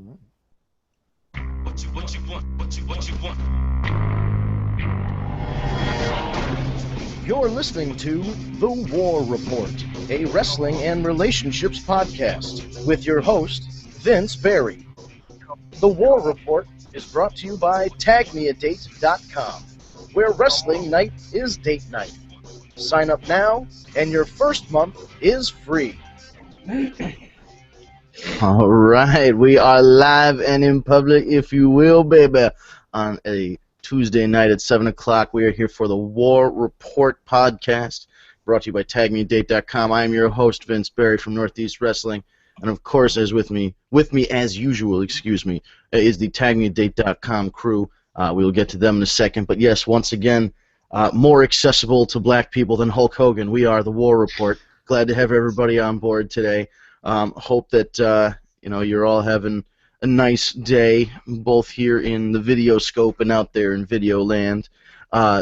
What you want? You're listening to The War Report, a wrestling and relationships podcast with your host, Vince Barry. The War Report is brought to you by TagMeADate.com, where wrestling night is date night. Sign up now, and your first month is free. All right, we are live and in public, if you will, baby, on a Tuesday night at 7 o'clock. We are here for the War Report podcast, brought to you by TagMeADate.com. I am your host, Vince Barry from Northeast Wrestling, and of course, as with me as usual, is the TagMeADate.com crew. We will get to them in a second, but yes, once again, more accessible to black people than Hulk Hogan. We are the War Report. Glad to have everybody on board today. Hope that you're all having a nice day, both here in the video scope and out there in video land.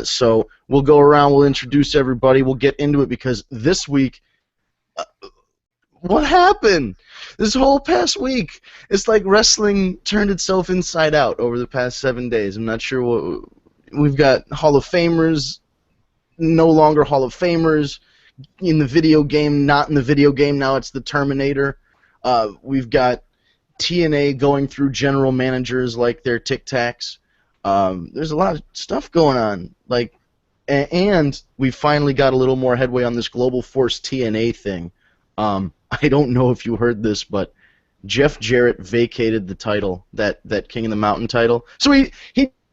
So we'll go around, we'll introduce everybody, we'll get into it, because this week, what happened? This whole past week, it's like wrestling turned itself inside out over the past 7 days. I'm not sure what... We've got Hall of Famers, no longer Hall of Famers, in the video game, not in the video game, now it's the Terminator. We've got TNA going through general managers like their Tic Tacs. There's a lot of stuff going on, and we finally got a little more headway on this Global Force TNA thing. I don't know if you heard this, but Jeff Jarrett vacated the title, that King of the Mountain title. So he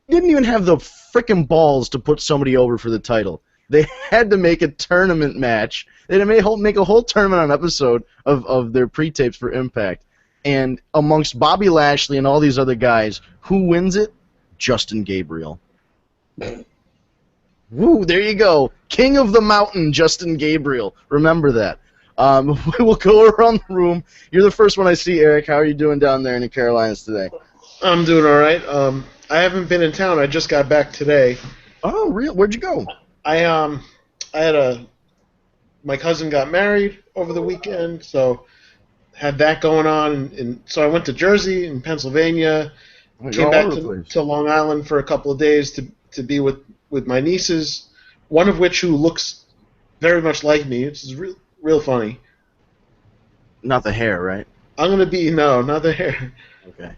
didn't even have the frickin' balls to put somebody over for the title. They had to make a tournament match. They had to make a whole tournament on episode of their pre-tapes for Impact. And amongst Bobby Lashley and all these other guys, who wins it? Justin Gabriel. Woo, there you go. King of the Mountain, Justin Gabriel. Remember that. We'll go around the room. You're the first one I see, Eric. How are you doing down there in the Carolinas today? I'm doing all right. I haven't been in town. I just got back today. Oh, real? Where'd you go? I had my cousin got married over the weekend, so had that going on, and so I went to Jersey and Pennsylvania, came back to Long Island for a couple of days to be with my nieces, one of which who looks very much like me. It's real funny. Not the hair, right? No, not the hair. Okay.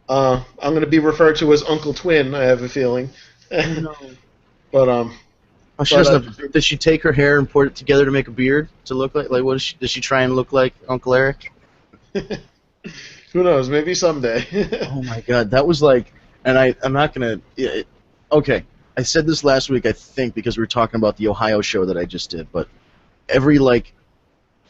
I'm gonna be referred to as Uncle Twin. I have a feeling. No. But does she take her hair and put it together to make a beard to look like? Like, what does she try and look like Uncle Eric? Who knows? Maybe someday. Oh my God, that was like, and I'm not gonna. Okay, I said this last week, I think, because we were talking about the Ohio show that I just did. But every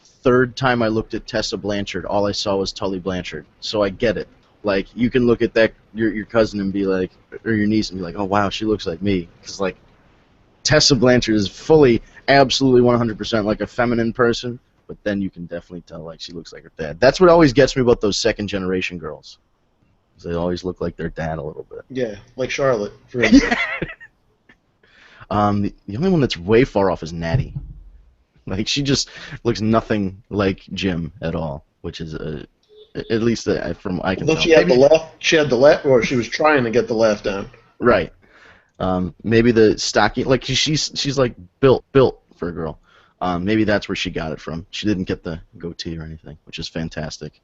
third time I looked at Tessa Blanchard, all I saw was Tully Blanchard. So I get it. Like, you can look at that your cousin and be like, or your niece and be like, oh wow, she looks like me, because Tessa Blanchard is fully, absolutely 100% like a feminine person, but then you can definitely tell she looks like her dad. That's what always gets me about those second-generation girls. They always look like their dad a little bit. Yeah, like Charlotte, for instance. The only one that's way far off is Natty. She just looks nothing like Jim at all, which is at least from I can tell. She had the laugh, or she was trying to get the laugh down. Right. Maybe the stocky, she's built for a girl. Maybe that's where she got it from. She didn't get the goatee or anything, which is fantastic.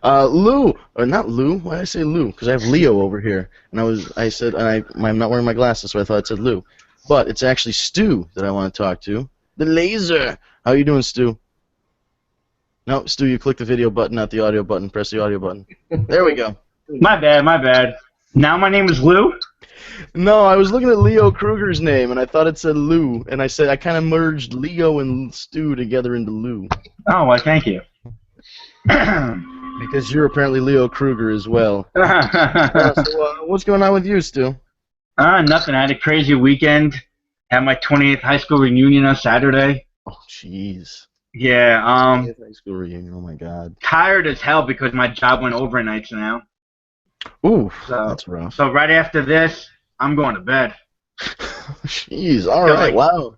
Lou, or not Lou? Why did I say Lou? Because I have Leo over here, and I'm not wearing my glasses, so I thought it said Lou, but it's actually Stu that I want to talk to. The Laser. How you doing, Stu? No, Stu, you click the video button, not the audio button. Press the audio button. There we go. My bad. Now my name is Lou? No, I was looking at Leo Kruger's name, and I thought it said Lou, and I kind of merged Leo and Stu together into Lou. Oh, well, thank you. Because you're apparently Leo Kruger as well. So, what's going on with you, Stu? Nothing. I had a crazy weekend. Had my 20th high school reunion on Saturday. Oh, jeez. Yeah. 20th high school reunion. Oh my God. Tired as hell because my job went overnights now. Ooh, that's rough. So right after this, I'm going to bed. Jeez. All right. Wow.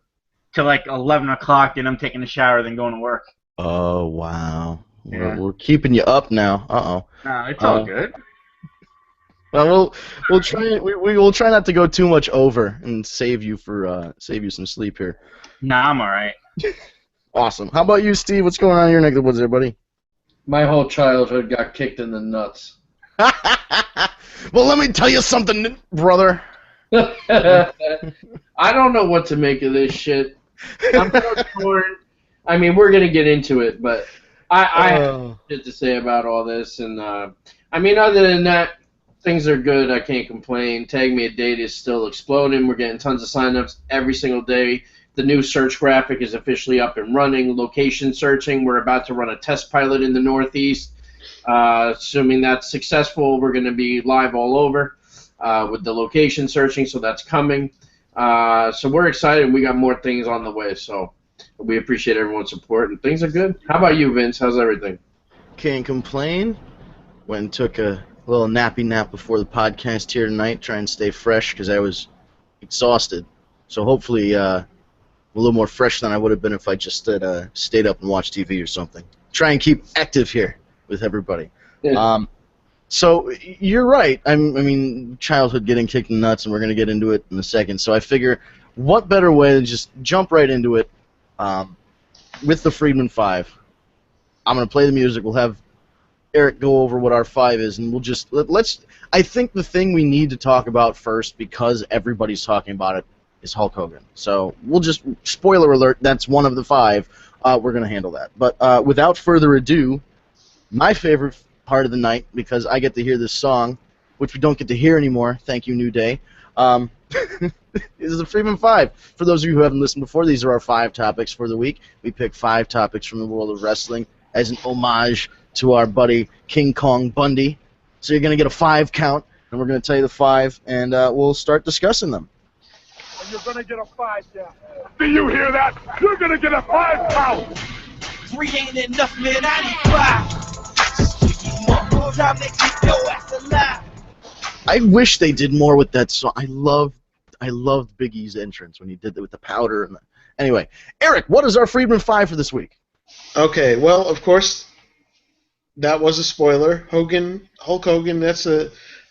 Till 11 o'clock, then I'm taking a shower, then going to work. Oh wow. We're keeping you up now. Uh-oh. No, it's all good. Well, we'll try. We will try not to go too much over and save you some sleep here. Nah, I'm all right. Awesome. How about you, Steve? What's going on in your neck of the woods there, buddy? My whole childhood got kicked in the nuts. Well, let me tell you something, brother. I don't know what to make of this shit. I'm so torn. I mean, we're gonna get into it, but I have shit to say about all this, and I mean, other than that, things are good. I can't complain. Tag Me a Date is still exploding. We're getting tons of signups every single day. The new search graphic is officially up and running. Location searching. We're about to run a test pilot in the Northeast. Assuming that's successful, we're going to be live all over with the location searching, so that's coming. So we're excited. We got more things on the way, so we appreciate everyone's support, and things are good. How about you, Vince? How's everything? Can't complain. Went and took a little nappy nap before the podcast here tonight, try and stay fresh because I was exhausted. So hopefully a little more fresh than I would have been if I just stayed up and watched TV or something. Try and keep active here with everybody. Yeah. So you're right. I mean, childhood getting kicked in the nuts, and we're going to get into it in a second. So I figure what better way than just jump right into it with the Friedman 5. I'm going to play the music. We'll have Eric go over what our 5 is, and we'll just let's. I think the thing we need to talk about first, because everybody's talking about it, is Hulk Hogan. So we'll just, spoiler alert, that's one of the 5. We're gonna handle that. But without further ado, my favorite part of the night, because I get to hear this song, which we don't get to hear anymore. Thank you, New Day. Is the Freeman 5. For those of you who haven't listened before, these are our 5 topics for the week. We pick 5 topics from the world of wrestling as an homage to our buddy King Kong Bundy. So you're going to get a 5 count, and we're going to tell you the 5, and we'll start discussing them. And you're going to get a 5 down. Do you hear that? You're going to get a 5 count. 3 ain't enough, man. I need 5. One more time, they keep your ass alive. I wish they did more with that song. I loved Big E's entrance when he did it with the powder. And anyway, Eric, what is our Friedman 5 for this week? Okay, well, of course, that was a spoiler. Hulk Hogan.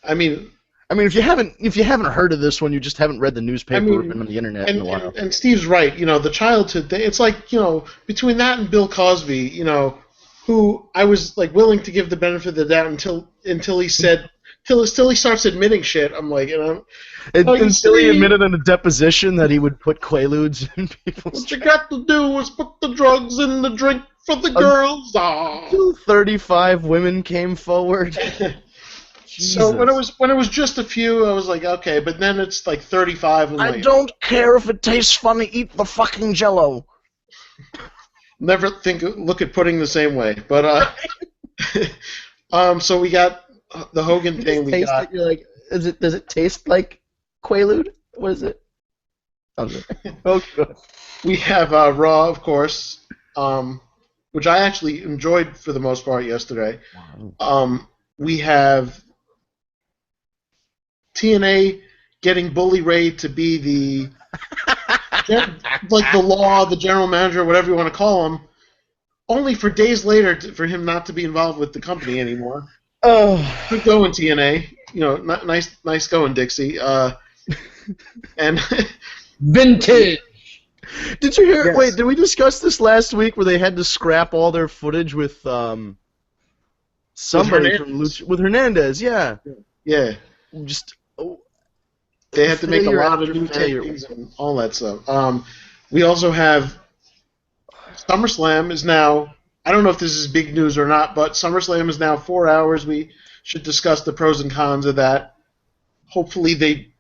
I mean, if you haven't heard of this one, you just haven't read the newspaper or been on the internet in a while. And Steve's right. You know, the childhood thing. It's like, you know, between that and Bill Cosby, you know, who I was like willing to give the benefit of the doubt until he said. Till he starts admitting shit, I'm like, you know. Until he admitted in a deposition that he would put Quaaludes in people's. What you got to do is put the drugs in the drink for the girls. Until 35 women came forward. So when it was just a few, I was like, okay, but then it's like 35. And I don't care if it tastes funny. Eat the fucking Jello. Never look at pudding the same way, but so we got. The Hogan thing we got. You're like, does it taste like Quaalude? What is it? Oh, good. We have Raw, of course, which I actually enjoyed for the most part yesterday. Wow. We have TNA getting Bully Ray to be the the general manager, whatever you want to call him, only for days later for him not to be involved with the company anymore. Oh, good going, TNA. You know, nice going, Dixie. And vintage. Did you hear? Yes. Wait, did we discuss this last week where they had to scrap all their footage with somebody with Hernandez? Yeah. Yeah. Just they had to make a lot of new tapings and all that stuff. We also have SummerSlam is now. I don't know if this is big news or not, but SummerSlam is now 4 hours. We should discuss the pros and cons of that. Hopefully they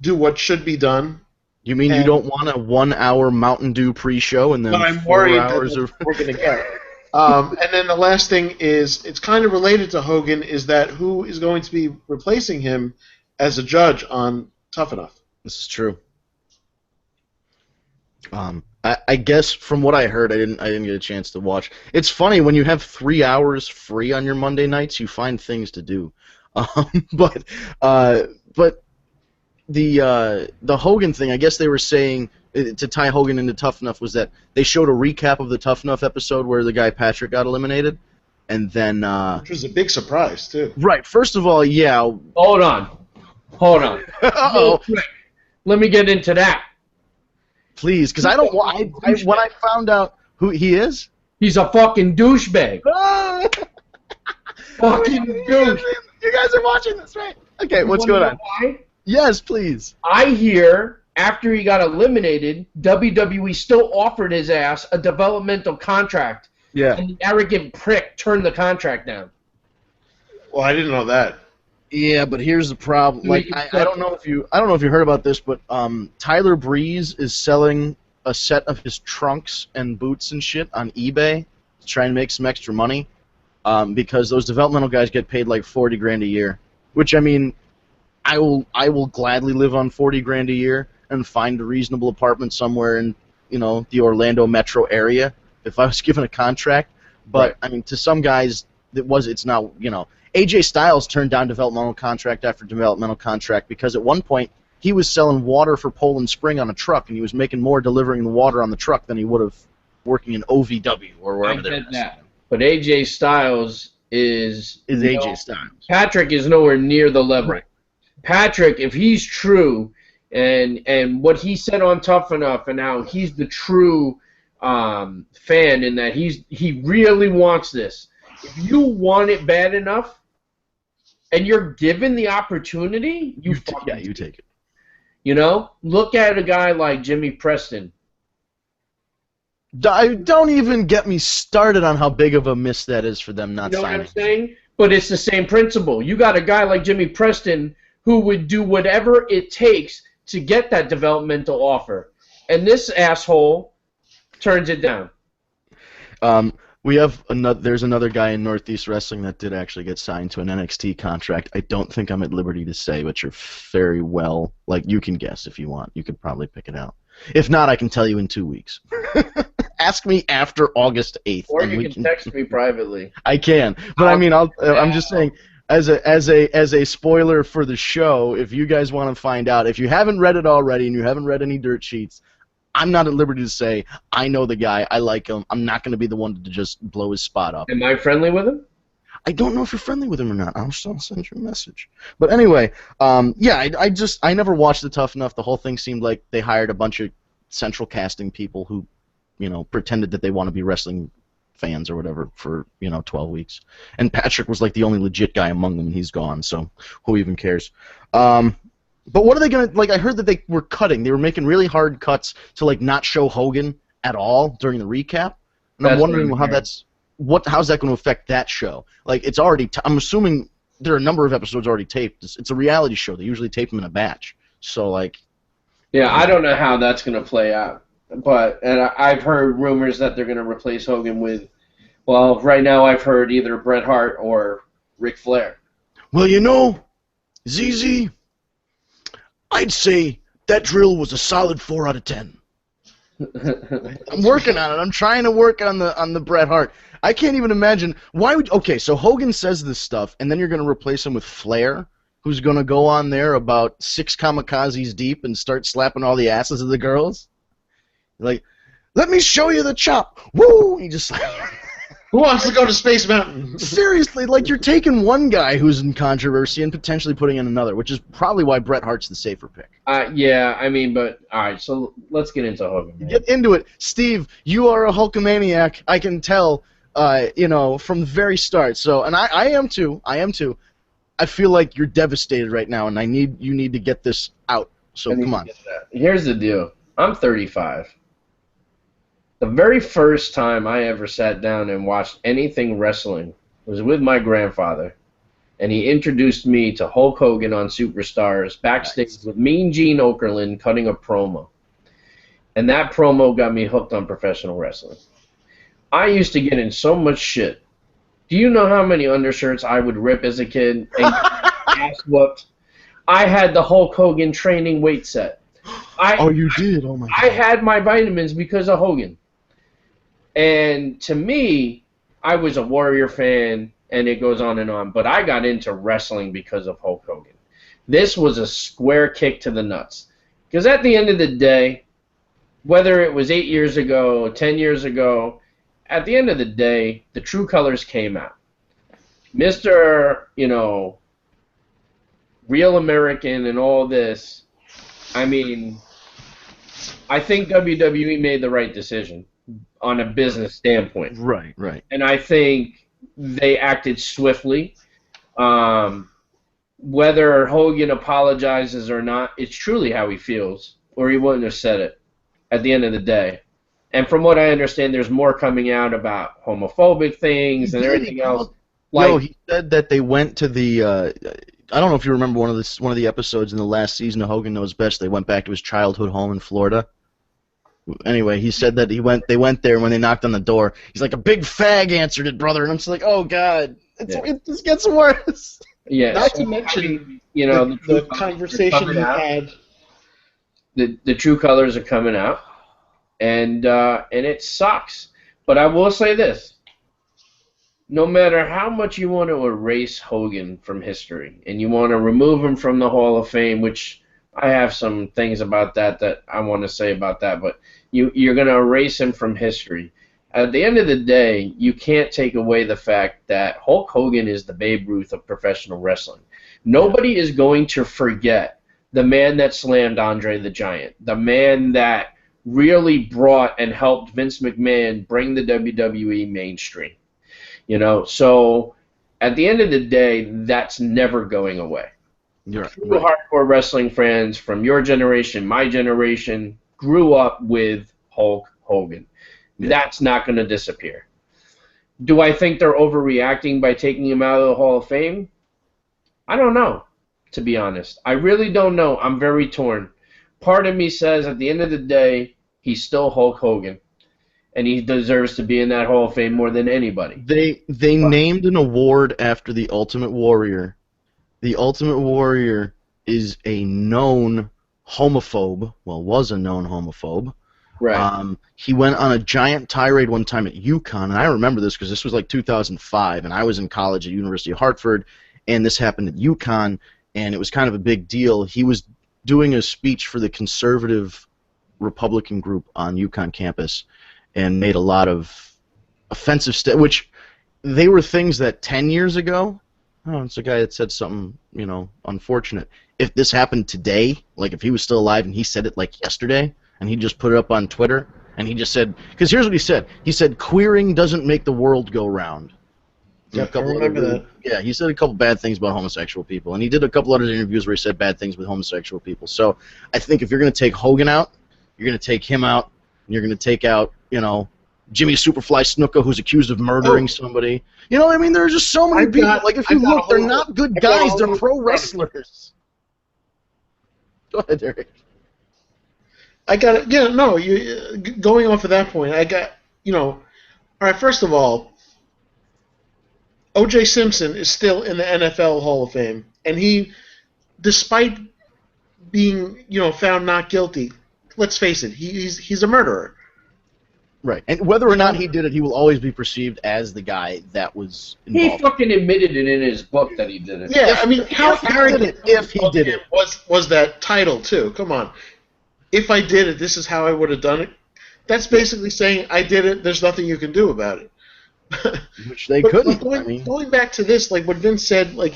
do what should be done. You mean you don't want a 1 hour Mountain Dew pre-show and then but I'm 4 worried hours that we're going to get. And then the last thing is, it's kind of related to Hogan, is that who is going to be replacing him as a judge on Tough Enough? This is true. I guess from what I heard, I didn't get a chance to watch. It's funny when you have 3 hours free on your Monday nights, you find things to do. But the Hogan thing, I guess they were saying to tie Hogan into Tough Enough was that they showed a recap of the Tough Enough episode where the guy Patrick got eliminated, And then... which was a big surprise, too. Right, first of all, yeah... Hold on. Uh-oh. Let me get into that. Please, because I don't want... when I found out who he is... He's a fucking douchebag. Fucking douche. You guys are watching this, right? Okay, what's going on? Why? Yes, please. I hear after he got eliminated, WWE still offered his ass a developmental contract. Yeah. And the arrogant prick turned the contract down. Well, I didn't know that. Yeah, but here's the problem. Like, I don't know if you heard about this, but Tyler Breeze is selling a set of his trunks and boots and shit on eBay to try and make some extra money, because those developmental guys get paid like $40,000 a year. Which, I mean, I will gladly live on $40,000 a year and find a reasonable apartment somewhere in, you know, the Orlando metro area if I was given a contract. But right. I mean, to some guys, it's not, you know. AJ Styles turned down developmental contract after developmental contract because at one point he was selling water for Poland Spring on a truck, and he was making more delivering the water on the truck than he would have working in OVW or wherever they're at. But AJ Styles is AJ Styles. Patrick is nowhere near the level. Right. Patrick, if he's true, and what he said on Tough Enough, and how he's the true fan in that he really wants this. If you want it bad enough, and you're given the opportunity, you take it. You know, look at a guy like Jimmy Preston. Don't even get me started on how big of a miss that is for them not signing. You know what I'm saying? But it's the same principle. You got a guy like Jimmy Preston who would do whatever it takes to get that developmental offer. And this asshole turns it down. There's another guy in Northeast Wrestling that did actually get signed to an NXT contract. I don't think I'm at liberty to say, but you're very well, like, you can guess if you want. You could probably pick it out. If not, I can tell you in 2 weeks. Ask me after August 8th. Or you can text me privately. I can. But I mean, I'm just saying, as a spoiler for the show, if you guys want to find out, if you haven't read it already and you haven't read any dirt sheets, I'm not at liberty to say, I know the guy, I like him, I'm not going to be the one to just blow his spot up. Am I friendly with him? I don't know if you're friendly with him or not. I'll still send you a message. But anyway, yeah, I never watched the Tough Enough. The whole thing seemed like they hired a bunch of central casting people who, you know, pretended that they want to be wrestling fans or whatever for, 12 weeks. And Patrick was like the only legit guy among them, and he's gone, so who even cares? But what are they going to, like, I heard that they were cutting. They were making really hard cuts to, like, not show Hogan at all during the recap. And I'm wondering how's that going to affect that show? Like, it's already, I'm assuming there are a number of episodes already taped. It's a reality show. They usually tape them in a batch. So, like. Yeah, I don't know how that's going to play out. And I've heard rumors that they're going to replace Hogan with, well, right now I've heard either Bret Hart or Ric Flair. Well, ZZ, I'd say that drill was a solid 4 out of 10. I'm working on it. I'm trying to work on the Bret Hart. I can't even imagine okay, so Hogan says this stuff, and then you're going to replace him with Flair, who's going to go on there about 6 kamikazes deep and start slapping all the asses of the girls. Like, let me show you the chop. Woo! He just who wants to go to Space Mountain? Seriously, like, you're taking one guy who's in controversy and potentially putting in another, which is probably why Bret Hart's the safer pick. Yeah, I mean, but, all right, so let's get into Hogan. Man. Get into it. Steve, you are a Hulkamaniac, I can tell, from the very start. So, and I am too. I feel like you're devastated right now, and you need to get this out. So, come on. Here's the deal. I'm 35. The very first time I ever sat down and watched anything wrestling was with my grandfather, and he introduced me to Hulk Hogan on Superstars backstage with Mean Gene Okerlund cutting a promo. And that promo got me hooked on professional wrestling. I used to get in so much shit. Do you know how many undershirts I would rip as a kid and ass whooped? I had the Hulk Hogan training weight set. You did? Oh, my God. I had my vitamins because of Hogan. And to me, I was a Warrior fan, and it goes on and on. But I got into wrestling because of Hulk Hogan. This was a square kick to the nuts. Because at the end of the day, whether it was 8 years ago, 10 years ago, at the end of the day, the true colors came out. Mr., Real American and all this, I mean, I think WWE made the right decision on a business standpoint. Right. And I think they acted swiftly. Whether Hogan apologizes or not, it's truly how he feels, or he wouldn't have said it at the end of the day. And from what I understand, there's more coming out about homophobic things and everything else. He said that they went to the. I don't know if you remember one of the episodes in the last season of Hogan Knows Best. They went back to his childhood home in Florida. Anyway, he said that they went there, and when they knocked on the door, he's like, a big fag answered it, brother. And I'm just like, oh God, it just gets worse. Yeah. Not to mention, the conversation he had. The true colors are coming out, and it sucks. But I will say this. No matter how much you want to erase Hogan from history, and you want to remove him from the Hall of Fame, which I have some things about that I want to say about that, but you're going to erase him from history. At the end of the day, you can't take away the fact that Hulk Hogan is the Babe Ruth of professional wrestling. Nobody is going to forget the man that slammed Andre the Giant, the man that really brought and helped Vince McMahon bring the WWE mainstream. So at the end of the day, that's never going away. You're True hardcore wrestling fans from your generation, my generation, grew up with Hulk Hogan. Yeah. That's not going to disappear. Do I think they're overreacting by taking him out of the Hall of Fame? I don't know, to be honest. I really don't know. I'm very torn. Part of me says at the end of the day, he's still Hulk Hogan. And he deserves to be in that Hall of Fame more than anybody. They named an award after the Ultimate Warrior. The Ultimate Warrior is a known homophobe. Well, was a known homophobe. Right. He went on a giant tirade one time at UConn, and I remember this because this was like 2005, and I was in college at University of Hartford, and this happened at UConn, and it was kind of a big deal. He was doing a speech for the conservative Republican group on UConn campus, and made a lot of offensive stuff, which they were things that 10 years ago, it's a guy that said something, unfortunate. If this happened today, like if he was still alive and he said it like yesterday, and he just put it up on Twitter, and he just said, because here's what he said. He said, queering doesn't make the world go round. Yeah, I remember that. Yeah, he said a couple bad things about homosexual people, and he did a couple other interviews where he said bad things with homosexual people. So I think if you're going to take Hogan out, you're going to take him out, and you're going to take out, Jimmy Superfly Snuka, who's accused of murdering somebody. You know what I mean? There are just so many people. Like, if you look, they're not good guys. They're pro wrestlers. Go ahead, Eric. I got it. Yeah, no, going off of that point, all right, first of all, O.J. Simpson is still in the NFL Hall of Fame, and he, despite being, found not guilty, let's face it, he's a murderer. Right, and whether or not he did it, he will always be perceived as the guy that was involved. He fucking admitted it in his book that he did it. Yeah, I mean, how arrogant if he did it was that title too? Come on, if I did it, this is how I would have done it. That's basically saying I did it. There's nothing you can do about it. Which they couldn't. Going back to this, like what Vince said, like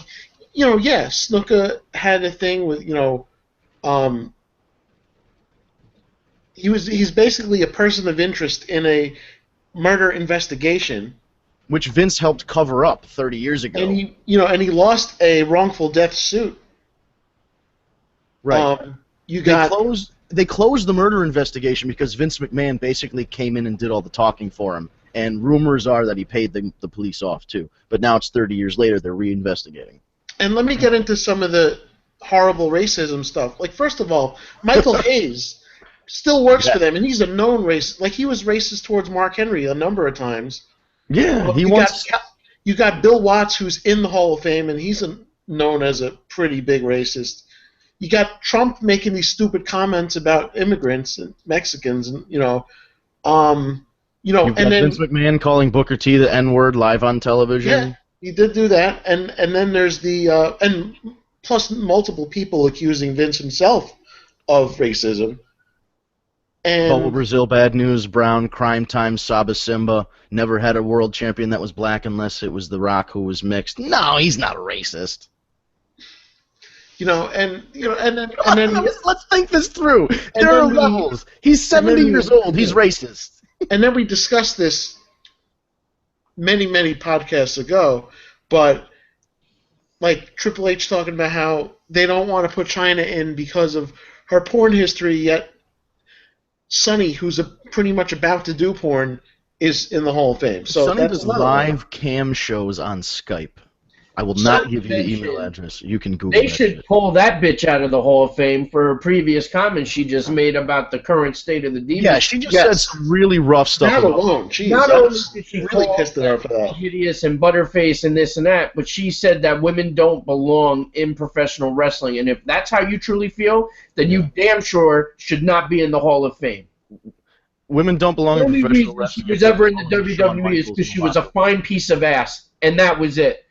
Snuka had a thing with He's basically a person of interest in a murder investigation, which Vince helped cover up 30 years ago. And he lost a wrongful death suit. Right. They closed the murder investigation because Vince McMahon basically came in and did all the talking for him, and rumors are that he paid the police off too. But now it's 30 years later, they're reinvestigating. And let me get into some of the horrible racism stuff. Like, first of all, Michael Hayes still works for them, and he's a known racist. Like, he was racist towards Mark Henry a number of times. Yeah, you got Bill Watts, who's in the Hall of Fame, and he's known as a pretty big racist. You got Trump making these stupid comments about immigrants and Mexicans, and and then Vince McMahon calling Booker T the N-word live on television. Yeah, he did do that, and then there's and plus multiple people accusing Vince himself of racism. Bobo Brazil, bad news. Brown, crime time. Saba Simba. Never had a world champion that was black unless it was The Rock who was mixed. No, he's not a racist. And then let's think this through. There are levels. He's 70 years old. He's racist. And then we discussed this many, many podcasts ago, but like Triple H talking about how they don't want to put China in because of her porn history, yet Sonny, who's pretty much about to do porn, is in the Hall of Fame. So Sonny does live cam shows on Skype. I will not give you the email address. You can Google it. They should pull that bitch out of the Hall of Fame for her previous comments she just made about the current state of the demon. Yeah, she just said some really rough stuff. Not alone. Not only did she really pissed at her for that. Hideous and Butterface and this and that, but she said that women don't belong in professional wrestling. And if that's how you truly feel, then you damn sure should not be in the Hall of Fame. Women don't belong in professional wrestling. She was ever in the WWE is because she was a fine piece of ass, and that was it.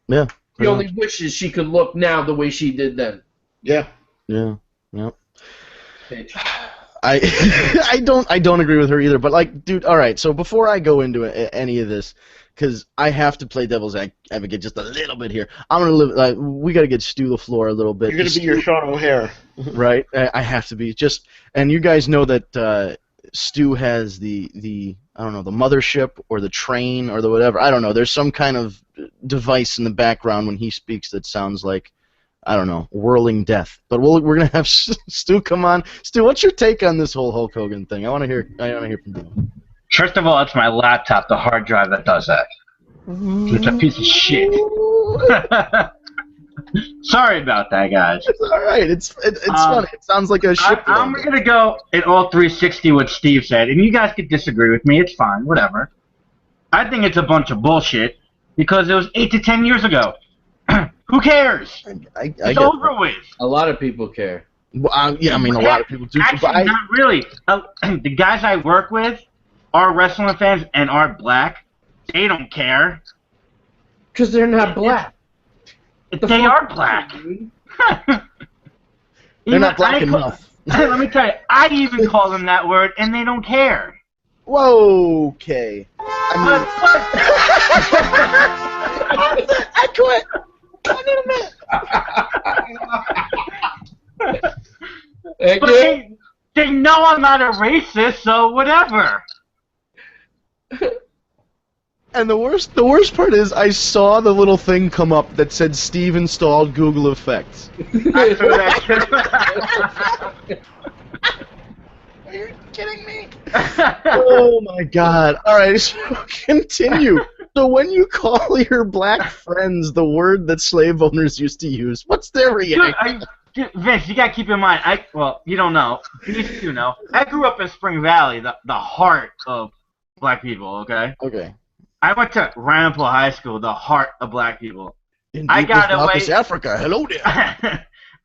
Yeah. She only wishes she could look now the way she did then. Yeah. Yeah. Yep. I don't agree with her either. But like, dude, all right. So before I go into any of this, because I have to play devil's advocate just a little bit here, I'm gonna live. We gotta get Stu LaFleur a little bit. You're gonna be your Sean O'Hare, right? I have to be and you guys know that Stu has the I don't know, the mothership or the train or the whatever. I don't know. There's some kind of device in the background when he speaks that sounds like, I don't know, whirling death. But we're gonna have Stu come on. Stu, what's your take on this whole Hulk Hogan thing? I want to hear from you. First of all, it's my laptop, the hard drive that does that. It's a piece of shit. Sorry about that, guys. It's all right. It's funny. It sounds like a ship. I'm going to go at all 360 what Steve said, and you guys could disagree with me. It's fine, whatever. I think it's a bunch of bullshit because it was 8 to 10 years ago. Who cares? It's over with. A lot of people care. Well, yeah, I mean, a lot of people do. Actually, not really. The guys I work with are wrestling fans and are black. They don't care. Because they're not black. They are black. They're not black enough. Let me tell you, I even call them that word, and they don't care. Whoa, okay. I quit. But they know I'm not a racist, so whatever. And the worst part is I saw the little thing come up that said Steve installed Google Effects. Are you kidding me? Oh my god. Alright, so continue. So when you call your black friends the word that slave owners used to use, what's their reaction? Vince, you gotta keep in mind, you don't know. These two know. I grew up in Spring Valley, the heart of black people, okay? Okay. I went to Ramapo High School, the heart of black people. In South Africa. Hello there.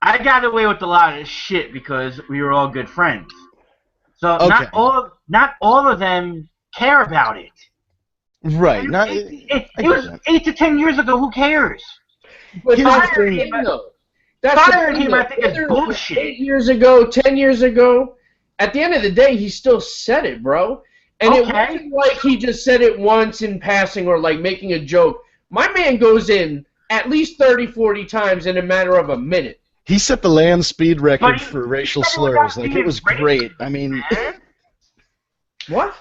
I got away with a lot of shit because we were all good friends. So not all of them care about it. Right. It was 8 to 10 years ago. Who cares? But firing him, I think, is bullshit. 8 years ago, 10 years ago, at the end of the day, he still said it, bro. And it wasn't like he just said it once in passing or like making a joke. My man goes in at least 30, 40 times in a matter of a minute. He set the land speed record for racial slurs. Like, it was great. I mean... What?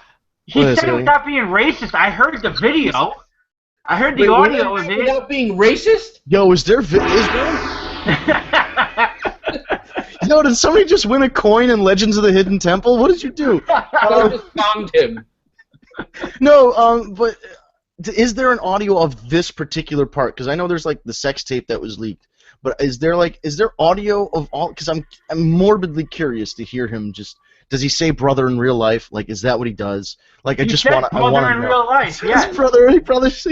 He said it without being racist. I heard the video. I heard the audio of it. Without being racist? Yo, is there... Yo, did somebody just win a coin in Legends of the Hidden Temple? What did you do? I just found him. No, but is there an audio of this particular part? Because I know there's like the sex tape that was leaked. But is there audio of all? Because I'm morbidly curious to hear him just. Does he say brother in real life? Like, is that what he does? Like, I want to know. Brother in real life, yeah. His brother, he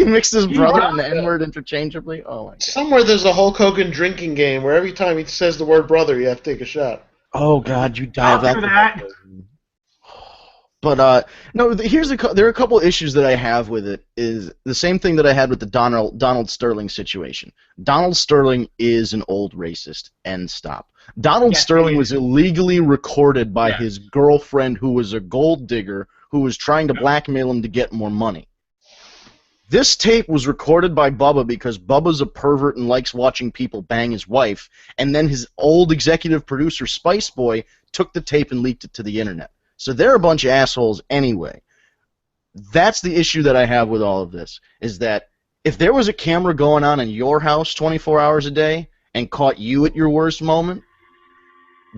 mixed his brother and the N-word interchangeably. Oh my god. Somewhere there's a Hulk Hogan drinking game where every time he says the word brother, you have to take a shot. Oh god, you die of that. But no, there are a couple issues that I have with it. Is the same thing that I had with the Donald Sterling situation. Donald Sterling is an old racist. End stop. Donald Sterling was illegally recorded by his girlfriend, who was a gold digger, who was trying to blackmail him to get more money. This tape was recorded by Bubba because Bubba's a pervert and likes watching people bang his wife, and then his old executive producer, Spice Boy, took the tape and leaked it to the internet. So they're a bunch of assholes anyway. That's the issue that I have with all of this, is that if there was a camera going on in your house 24 hours a day and caught you at your worst moment,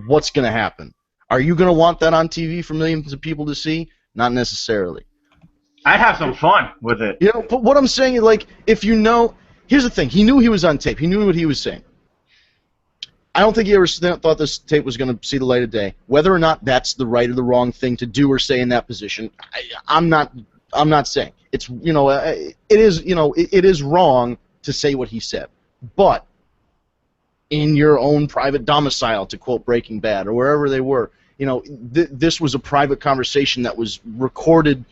what's going to happen? Are you going to want that on TV for millions of people to see? Not necessarily. I'd have some fun with it. You know, but what I'm saying is, like, if you know, here's the thing. He knew he was on tape. He knew what he was saying. I don't think he ever thought this tape was going to see the light of day. Whether or not that's the right or the wrong thing to do or say in that position, I'm not saying. It's, you know, it is wrong to say what he said. But in your own private domicile, to quote Breaking Bad, or wherever they were, you know, this was a private conversation that was recorded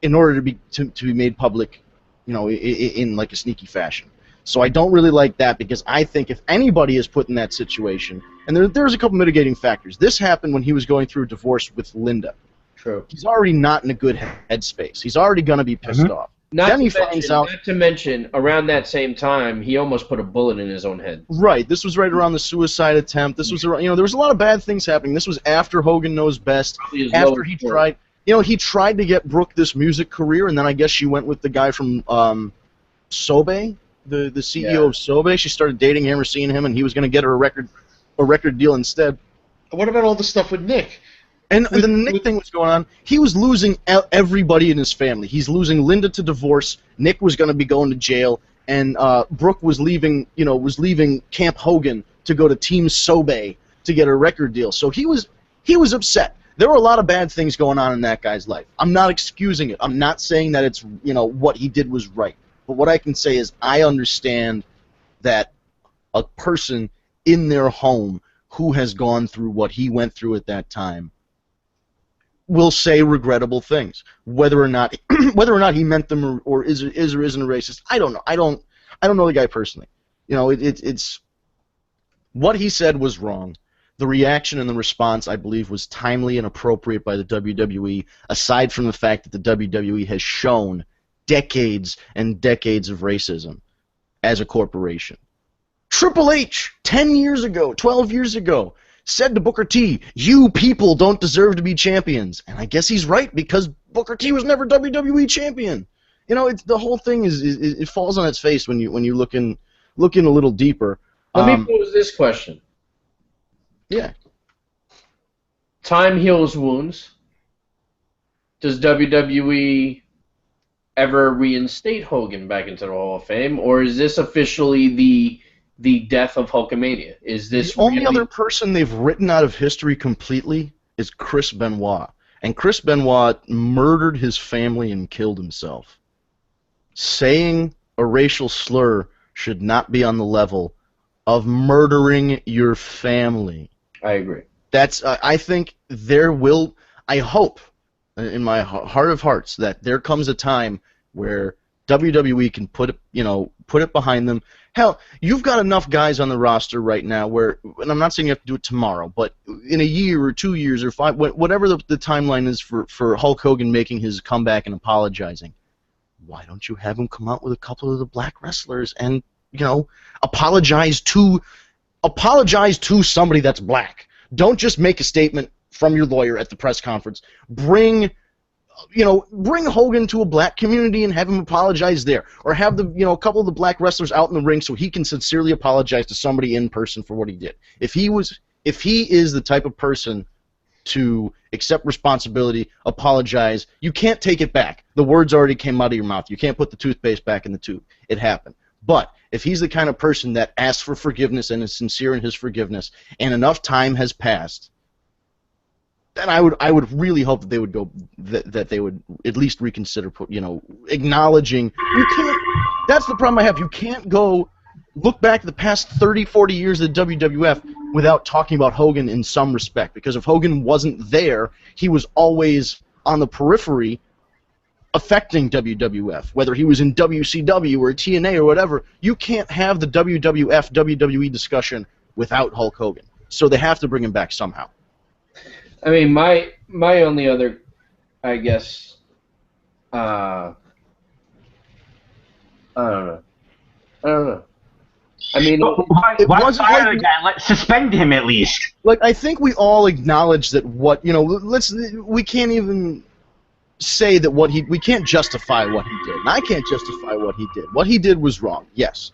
in order to be made public, you know, in like a sneaky fashion. So I don't really like that, because I think if anybody is put in that situation, and there's a couple mitigating factors. This happened when he was going through a divorce with Linda. True. He's already not in a good headspace. He's already going to be pissed off. Not to mention, around that same time, he almost put a bullet in his own head. Right. This was right around the suicide attempt. This was around, you know, there was a lot of bad things happening. This was after Hogan Knows Best. After he tried, you know, he tried to get Brooke this music career, and then I guess she went with the guy from Sobe, the CEO of Sobe. She started dating him or seeing him, and he was going to get her a record deal instead. What about all the stuff with Nick? And the Nick thing was going on. He was losing everybody in his family. He's losing Linda to divorce. Nick was going to be going to jail, and Brooke was leaving. You know, was leaving Camp Hogan to go to Team Sobe to get a record deal. So he was upset. There were a lot of bad things going on in that guy's life. I'm not excusing it. I'm not saying that it's, you know, what he did was right. But what I can say is I understand that a person in their home who has gone through what he went through at that time will say regrettable things. Whether or not he meant them or is or isn't a racist, I don't know. I don't know the guy personally. You know, it's what he said was wrong. The reaction and the response, I believe, was timely and appropriate by the WWE, aside from the fact that the WWE has shown decades and decades of racism as a corporation. Triple H, 10 years ago, 12 years ago, said to Booker T, "You people don't deserve to be champions." And I guess he's right, because Booker T was never WWE champion. You know, the whole thing it falls on its face when you look in a little deeper. Let me pose this question. Yeah. Time heals wounds. Does WWE ever reinstate Hogan back into the Hall of Fame, or is this officially the death of Hulkamania? Is this the only other person they've written out of history completely is Chris Benoit, and Chris Benoit murdered his family and killed himself. Saying a racial slur should not be on the level of murdering your family. I agree. That's I think I hope in my heart of hearts that there comes a time where WWE can put it behind them. Hell, you've got enough guys on the roster right now where, and I'm not saying you have to do it tomorrow, but in a year or 2 years or 5, whatever the timeline is for Hulk Hogan making his comeback and apologizing, why don't you have him come out with a couple of the black wrestlers and, you know, apologize to somebody that's black? Don't just make a statement from your lawyer at the press conference. Bring Hogan to a black community and have him apologize there, or have a couple of the black wrestlers out in the ring so he can sincerely apologize to somebody in person for what he did. If he is the type of person to accept responsibility, apologize, you can't take it back. The words already came out of your mouth. You can't put the toothpaste back in the tube. It happened. But if he's the kind of person that asks for forgiveness and is sincere in his forgiveness, and enough time has passed, then I would really hope that they would that they would at least reconsider, acknowledging. You can't. That's the problem I have. You can't go look back at the past 30, 40 years of the WWF without talking about Hogan in some respect, because if Hogan wasn't there, he was always on the periphery affecting WWF, whether he was in WCW or TNA or whatever. You can't have the WWF WWE discussion without Hulk Hogan. So they have to bring him back somehow. I mean, my only other, I guess, I don't know. I mean, why fire the guy? Suspend him at least. Like, I think we all acknowledge that we can't even say that we can't justify what he did. And I can't justify what he did. What he did was wrong, yes.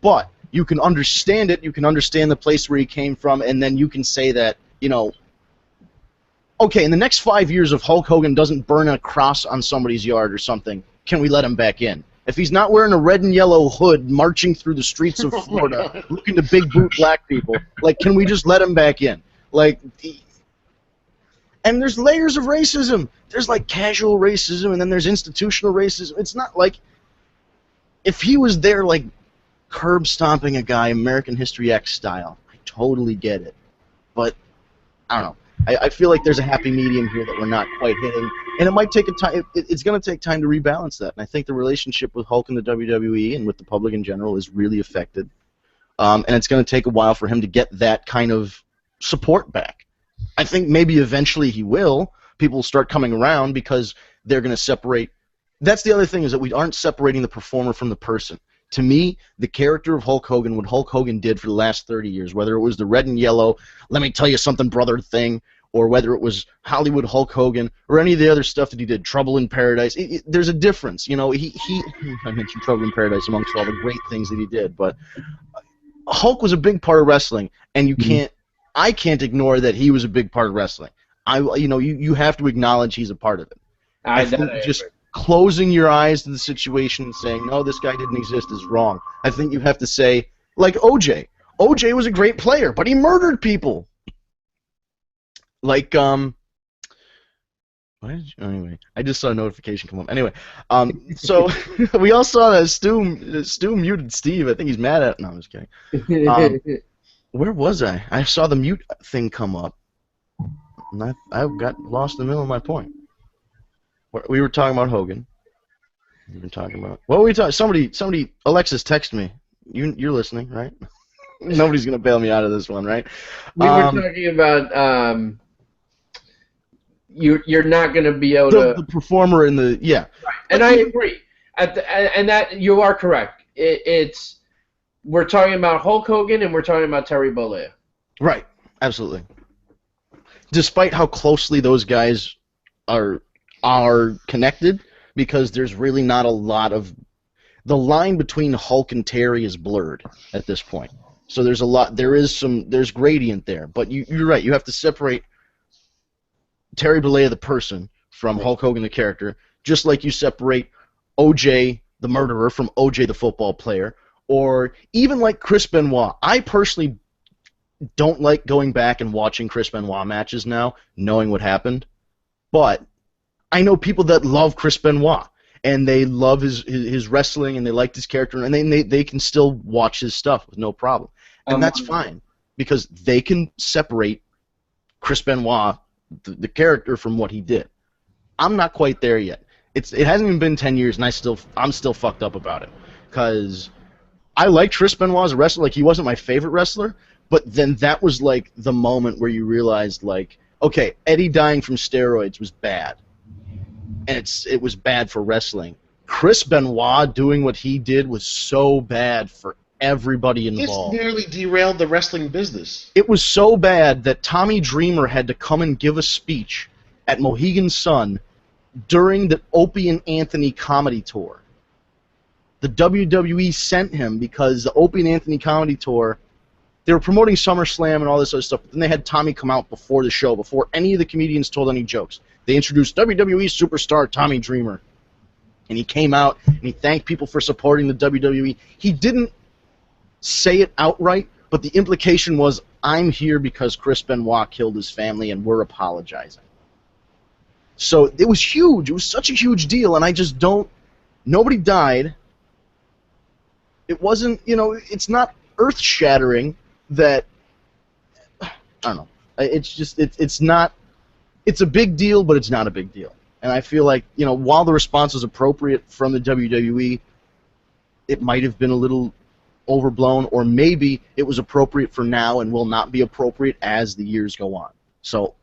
But you can understand it, you can understand the place where he came from, and then you can say that, okay, in the next 5 years, if Hulk Hogan doesn't burn a cross on somebody's yard or something, can we let him back in? If he's not wearing a red and yellow hood marching through the streets of Florida looking to big boot black people, like, can we just let him back in? Like, and there's layers of racism. There's, like, casual racism, and then there's institutional racism. It's not like, if he was there, like, curb stomping a guy, American History X style, I totally get it. But, I don't know. I feel like there's a happy medium here that we're not quite hitting, and it might take time. It's going to take time to rebalance that. And I think the relationship with Hulk and the WWE and with the public in general is really affected, and it's going to take a while for him to get that kind of support back. I think maybe eventually he will. People will start coming around because they're going to separate. That's the other thing, is that we aren't separating the performer from the person. To me, the character of Hulk Hogan, what Hulk Hogan did for the last 30 years, whether it was the red and yellow, let me tell you something, brother thing, or whether it was Hollywood Hulk Hogan, or any of the other stuff that he did, Trouble in Paradise, there's a difference. I mentioned Trouble in Paradise amongst all the great things that he did, but Hulk was a big part of wrestling, and I can't ignore that he was a big part of wrestling. You have to acknowledge he's a part of it. I think just closing your eyes to the situation and saying, no, this guy didn't exist is wrong. I think you have to say, like OJ. OJ was a great player, but he murdered people. Like, anyway, I just saw a notification come up. Anyway, so we all saw that Stu muted Steve. I think he's mad at. No, I'm just kidding. Where was I? I saw the mute thing come up, and I got lost in the middle of my point. We were talking about Hogan. We were talking about what were we talking? Somebody. Alexis, text me. You're listening, right? Nobody's gonna bail me out of this one, right? We were talking about you're not gonna be able to the performer in the Right. And I agree. And that you are correct. We're talking about Hulk Hogan and we're talking about Terry Bollea. Right. Absolutely. Despite how closely those guys are connected, because there's really not a lot of the line between Hulk and Terry is blurred at this point. So there's gradient there, but you're right. You have to separate Terry Bollea the person from Hulk Hogan the character, just like you separate OJ the murderer from OJ the football player, or even like Chris Benoit. I personally don't like going back and watching Chris Benoit matches now, knowing what happened, but I know people that love Chris Benoit, and they love his wrestling, and they liked his character, and they can still watch his stuff with no problem. And that's fine, because they can separate Chris Benoit, the character, from what he did. I'm not quite there yet. It hasn't even been 10 years, and I'm still fucked up about it. Because I liked Chris Benoit as a wrestler. Like, he wasn't my favorite wrestler, but then that was, like, the moment where you realized, like, okay, Eddie dying from steroids was bad. And it was bad for wrestling. Chris Benoit doing what he did was so bad for everybody involved. This nearly derailed the wrestling business. It was so bad that Tommy Dreamer had to come and give a speech at Mohegan Sun during the Opie and Anthony comedy tour. The WWE sent him because the Opie and Anthony comedy tour, they were promoting SummerSlam and all this other stuff, but then they had Tommy come out before the show, before any of the comedians told any jokes. They introduced WWE superstar Tommy Dreamer, and he came out and he thanked people for supporting the WWE. He didn't say it outright, but the implication was, I'm here because Chris Benoit killed his family and we're apologizing. So it was huge. It was such a huge deal, and I just don't... Nobody died. It wasn't, it's not earth-shattering that... I don't know. It's just, it's not... It's a big deal, but it's not a big deal. And I feel like, while the response was appropriate from the WWE, it might have been a little overblown, or maybe it was appropriate for now and will not be appropriate as the years go on. So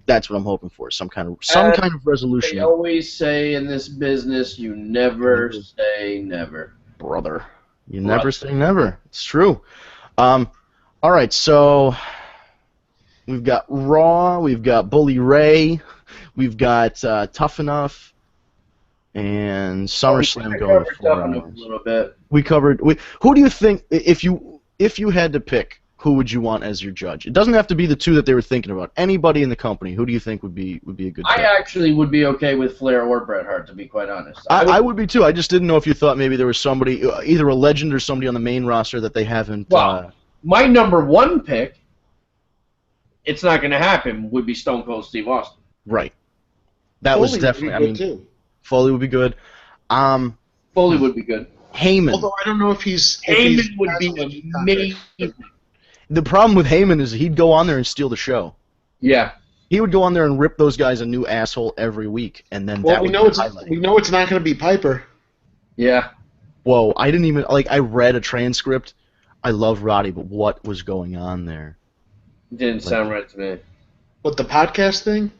that's what I'm hoping for, some kind of resolution. They always say in this business, you never say never. Brother. You never say never. It's true. All right, so we've got Raw, we've got Bully Ray, we've got Tough Enough, and SummerSlam going for Tough Enough a little bit. We covered. Who do you think, if you had to pick, who would you want as your judge? It doesn't have to be the two that they were thinking about. Anybody in the company, who do you think would be a good judge? I actually would be okay with Flair or Bret Hart, to be quite honest. I would be too. I just didn't know if you thought maybe there was somebody, either a legend or somebody on the main roster that they haven't. Well, my number one pick, it's not going to happen, would be Stone Cold Steve Austin. Right. That was definitely. Too. Foley would be good. Foley would be good. Heyman. Although I don't know if he's. Heyman would be amazing. The problem with Heyman is he'd go on there and steal the show. Yeah. He would go on there and rip those guys a new asshole every week, and then we know it's not going to be Piper. Yeah. Whoa! I didn't even I read a transcript. I love Roddy, but what was going on there? Didn't sound right to me. What, the podcast thing?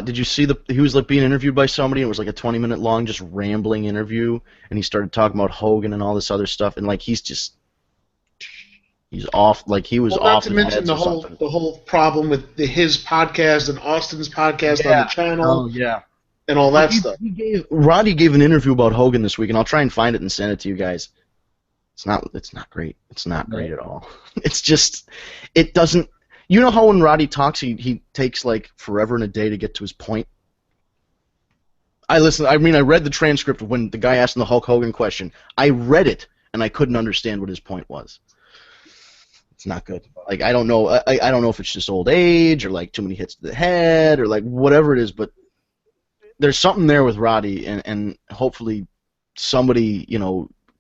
Did you see he was being interviewed by somebody? It was a 20-minute long, just rambling interview, and he started talking about Hogan and all this other stuff, and he's off, he was off. Not to mention the whole problem with his podcast and Austin's podcast on the channel. Oh yeah. And all that stuff. Roddy gave an interview about Hogan this week, and I'll try and find it and send it to you guys. It's not great. It's not great at all. It's just, it doesn't. You know how when Roddy talks, he takes forever and a day to get to his point. I read the transcript when the guy asked him the Hulk Hogan question. I read it and I couldn't understand what his point was. It's not good. I don't know. I don't know if it's just old age or too many hits to the head or whatever it is, but there's something there with Roddy, and hopefully somebody,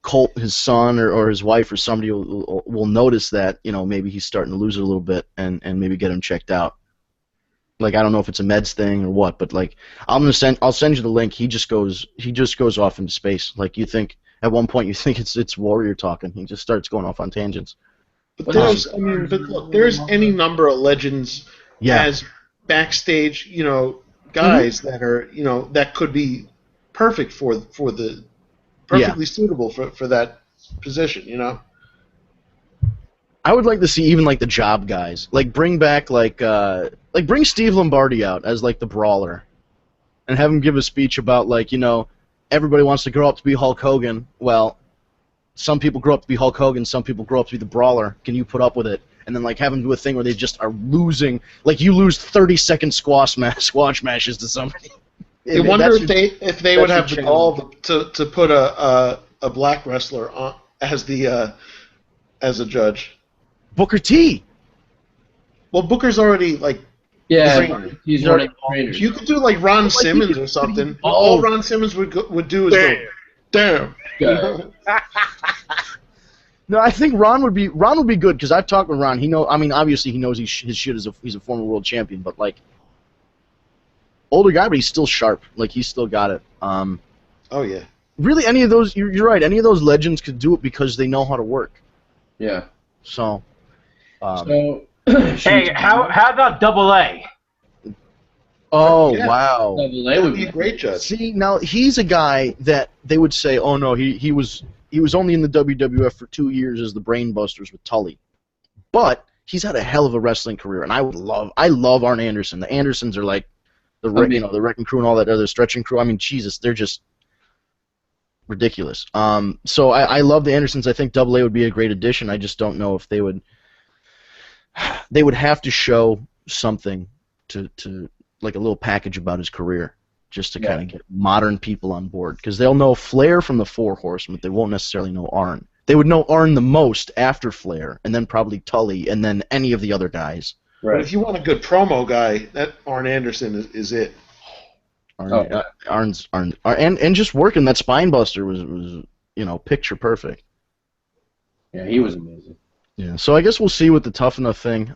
Colt, his son, or his wife, or somebody will notice that, maybe he's starting to lose it a little bit, and maybe get him checked out. I don't know if it's a meds thing or what, but I'll send you the link. He just goes off into space. You think at one point you think it's Warrior talking. He just starts going off on tangents. But look, there's any number of legends as backstage, guys that are, that could be perfect for the perfectly suitable for that position, I would like to see even the job guys, bring back bring Steve Lombardi out as the brawler, and have him give a speech about everybody wants to grow up to be Hulk Hogan. Well, some people grow up to be Hulk Hogan, some people grow up to be the brawler. Can you put up with it? And then have them do a thing where they just are losing, you lose 30-second squash matches to somebody. I wonder if they would have the gall to put a black wrestler on as a judge. Booker T. Well, Booker's already he's already trained. You could do Ron Simmons or something. All Ron Simmons would do is go, damn. No, I think Ron would be good, because I've talked with Ron. Obviously he knows his shit he's a former world champion, but older guy, but he's still sharp. He's still got it. Oh yeah. Really, any of those? You're right. Any of those legends could do it because they know how to work. Yeah. So. Hey, how about Double A? Oh wow. Double A would be a great judge. See, now he's a guy that they would say, oh no, he was only in the WWF for 2 years as the Brainbusters with Tully, but he's had a hell of a wrestling career, and I love Arn Anderson. The Andersons are the Wrecking Crew and all that other Stretching Crew. Jesus, they're just ridiculous. So I love the Andersons. I think Double A would be a great addition. I just don't know if they would have to show something to a little package about his career, just to kind of get modern people on board, because they'll know Flair from the Four Horsemen, but they won't necessarily know Arn. They would know Arn the most after Flair, and then probably Tully, and then any of the other guys. Right. But if you want a good promo guy, that Arn Anderson is it. Arn's and just working that spine buster was picture perfect. Yeah, he was amazing. Yeah, so I guess we'll see with the Tough Enough thing.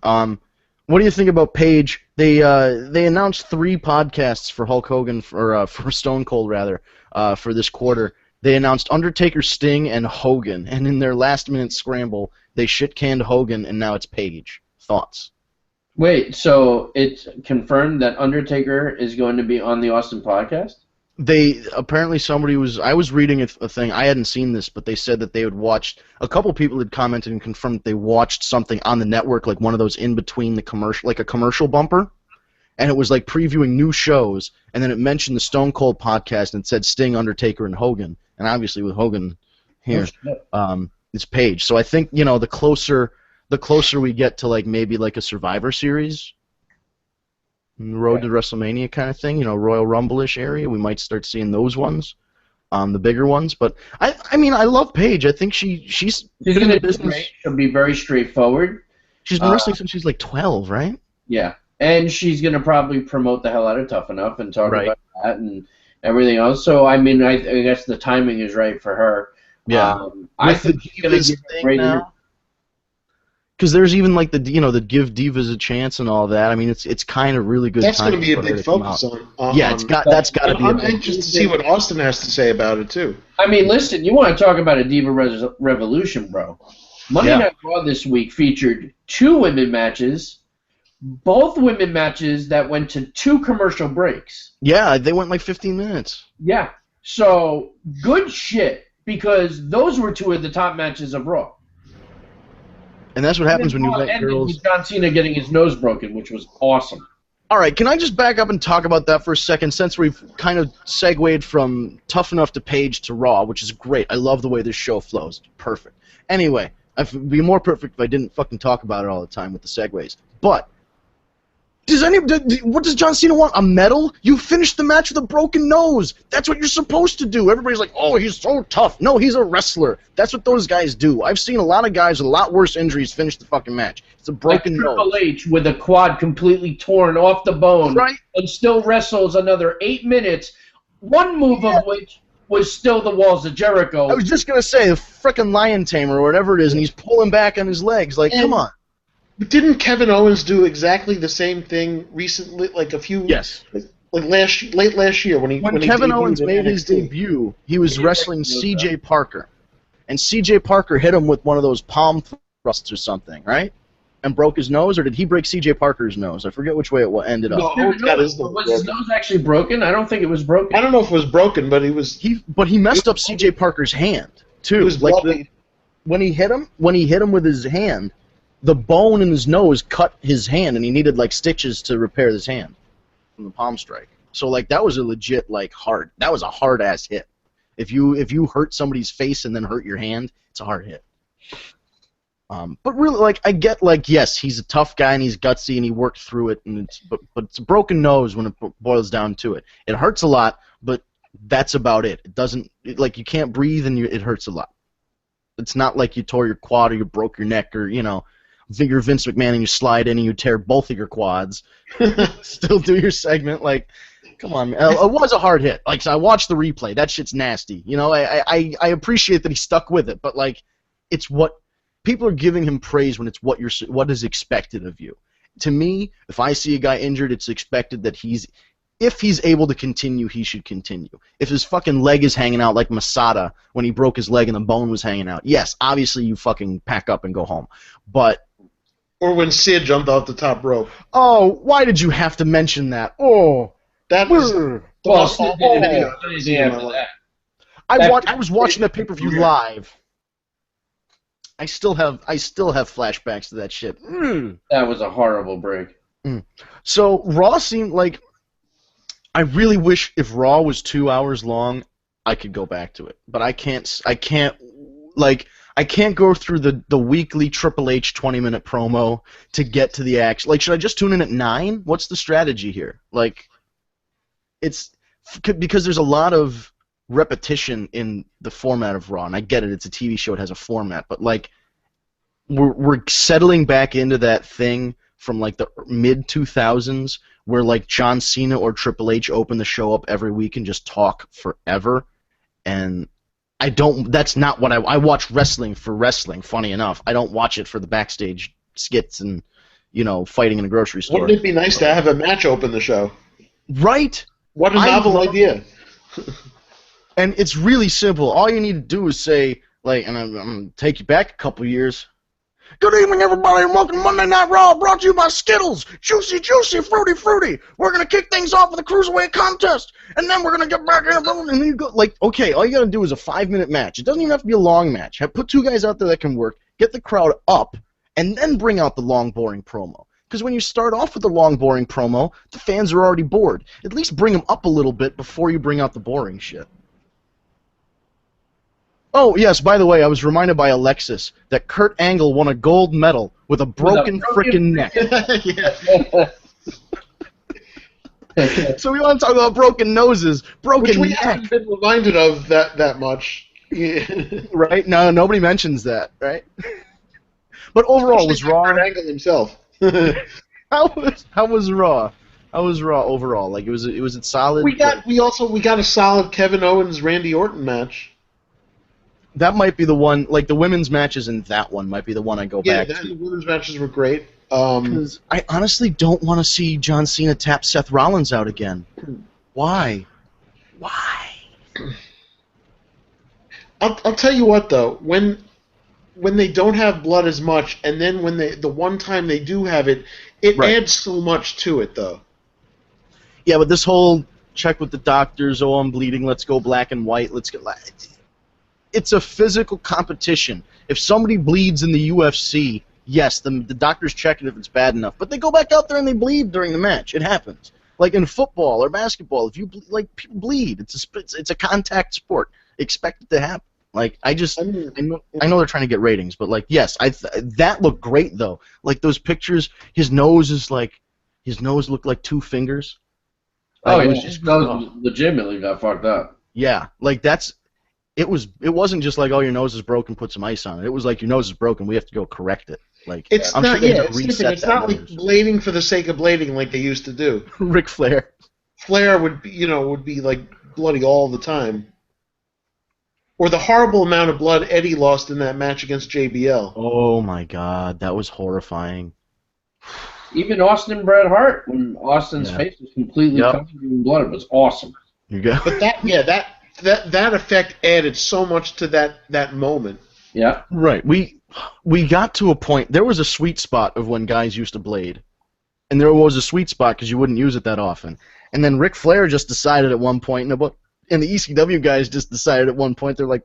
What do you think about Paige? They announced 3 podcasts for Hulk Hogan for Stone Cold rather for this quarter. They announced Undertaker, Sting, and Hogan, and in their last-minute scramble, they shit-canned Hogan, and now it's Paige. Thoughts? Wait, so it's confirmed that Undertaker is going to be on the Austin podcast? They apparently I was reading a thing, I hadn't seen this, but they said that they had watched, a couple people had commented and confirmed that they watched something on the network, like one of those in between the commercial, like a commercial bumper, and it was like previewing new shows, and then it mentioned the Stone Cold podcast and it said Sting, Undertaker, and Hogan, and obviously with Hogan here, it's Paige. So I think, the closer we get to like maybe like a Survivor Series, Road to WrestleMania kind of thing, Royal Rumble-ish area, we might start seeing those ones, the bigger ones. But I mean, I love Paige. I think she's been in the business. She'll be very straightforward. She's been wrestling since she's like 12, right? Yeah, and she's gonna probably promote the hell out of Tough Enough and talk about that and everything else. So I mean, I guess the timing is right for her. Yeah, I think she's gonna give a great year. Because there's even like the give divas a chance and all that. I mean, it's kind of really good. That's going to be a big focus on. Yeah, that's got to be. I'm anxious to see what Austin has to say about it too. I mean, listen, you want to talk about a diva revolution, bro? Monday Night Raw this week featured 2 women matches, both women matches that went to 2 commercial breaks. Yeah, they went like 15 minutes. Yeah, so good shit, because those were 2 of the top matches of Raw. And that's what happens when you let girls. With John Cena getting his nose broken, which was awesome. All right, can I just back up and talk about that for a second, since we've kind of segued from Tough Enough to Paige to Raw, which is great. I love the way this show flows. Perfect. Anyway, it'd be more perfect if I didn't fucking talk about it all the time with the segues. But what does John Cena want? A medal? You finished the match with a broken nose. That's what you're supposed to do. Everybody's like, oh, he's so tough. No, he's a wrestler. That's what those guys do. I've seen a lot of guys with a lot worse injuries finish the fucking match. It's a broken nose. Triple H with a quad completely torn off the bone, right? And still wrestles another 8 minutes, one move of which was still the Walls of Jericho. I was just going to say, the frickin' Lion Tamer or whatever it is, and he's pulling back on his legs. Like, come on. But didn't Kevin Owens do exactly the same thing recently, like a few, like late last year when Kevin Owens made his debut, he was wrestling C.J. Parker, and C.J. Parker hit him with one of those palm thrusts or something, right? And broke his nose, or did he break C.J. Parker's nose? I forget which way it ended up. No, was his nose actually broken? I don't think it was broken. I don't know if it was broken, but he messed up C.J. Parker's hand too. He was like when he hit him with his hand. The bone in his nose cut his hand, and he needed like stitches to repair his hand from the palm strike. So like that was a legit that was a hard ass hit. If you hurt somebody's face and then hurt your hand, it's a hard hit. But really, I get yes, he's a tough guy and he's gutsy and he worked through it, and but it's a broken nose when it boils down to it. It hurts a lot, but that's about it. It doesn't you can't breathe and it hurts a lot. It's not like you tore your quad or you broke your neck or you're Vince McMahon and you slide in and you tear both of your quads. Still do your segment. Come on, man. It was a hard hit. So I watched the replay. That shit's nasty. I appreciate that he stuck with it, but it's what people are giving him praise when it's what is expected of you. To me, if I see a guy injured, it's expected that if he's able to continue, he should continue. If his fucking leg is hanging out like Masada when he broke his leg and the bone was hanging out, yes, obviously you fucking pack up and go home. Or when Sid jumped off the top rope. Oh, why did you have to mention that? Oh, that was the most awful video I've seen in my life. I was watching that pay-per-view live. I still have flashbacks to that shit. That was a horrible break. So Raw seemed like, I really wish if Raw was 2 hours long, I could go back to it, but I can't go through the weekly Triple H 20-minute promo to get to the action. Should I just tune in at 9? What's the strategy here? It's because there's a lot of repetition in the format of Raw, and I get it. It's a TV show. It has a format. But, we're settling back into that thing from, the mid-2000s where, John Cena or Triple H open the show up every week and just talk forever. And that's not what I watch wrestling for wrestling, funny enough. I don't watch it for the backstage skits and, fighting in a grocery store. Wouldn't it be nice to have a match open the show? Right? What a novel idea. And it's really simple. All you need to do is say, and I'm going to take you back a couple years. Good evening, everybody, and welcome to Monday Night Raw, brought to you by Skittles. Juicy, juicy, fruity, fruity. We're going to kick things off with a Cruiserweight contest, and then we're going to get back in, and then you go, okay, all you got to do is a 5-minute match. It doesn't even have to be a long match. Put 2 guys out there that can work, get the crowd up, and then bring out the long, boring promo. Because when you start off with the long, boring promo, the fans are already bored. At least bring them up a little bit before you bring out the boring shit. Oh, yes, by the way, I was reminded by Alexis that Kurt Angle won a gold medal with a broken frickin' neck. So we want to talk about broken noses, broken Which we neck. haven't been reminded of that much. Right? No, nobody mentions that, right? But overall, was Raw... Kurt Angle himself. How was Raw? How was Raw overall? Was it solid? We got a solid Kevin Owens Randy Orton match. That might be the one. The women's matches in that one might be the one I go back to. Yeah, the women's matches were great. Because I honestly don't want to see John Cena tap Seth Rollins out again. Why? I'll tell you what though, when they don't have blood as much, and then when the one time they do have it, it adds so much to it though. Yeah, but this whole check with the doctors, oh I'm bleeding, let's go black and white, let's get it's a physical competition. If somebody bleeds in the UFC, yes, the doctors check it if it's bad enough, but they go back out there and they bleed during the match. It happens. Like in football or basketball, if you people bleed, it's a contact sport. Expect it to happen. I know they're trying to get ratings, but yes, that looked great though. Those pictures, his nose looked like 2 fingers. Oh yeah, his nose legitimately got fucked up. Yeah, it wasn't just oh your nose is broken, put some ice on it. It was your nose is broken, we have to go correct it. It's I'm not sure it's not like blading for the sake of blading like they used to do. Ric Flair. Flair would be bloody all the time. Or the horrible amount of blood Eddie lost in that match against JBL. Oh my God, that was horrifying. Even Austin Bret Hart, when Austin's face was completely covered in blood, it was awesome. You go. But that effect added so much to that moment. Yeah. Right. We got to a point. There was a sweet spot of when guys used to blade, and there was a sweet spot because you wouldn't use it that often. And then Ric Flair just decided at one point, and the ECW guys just decided at one point, they're like,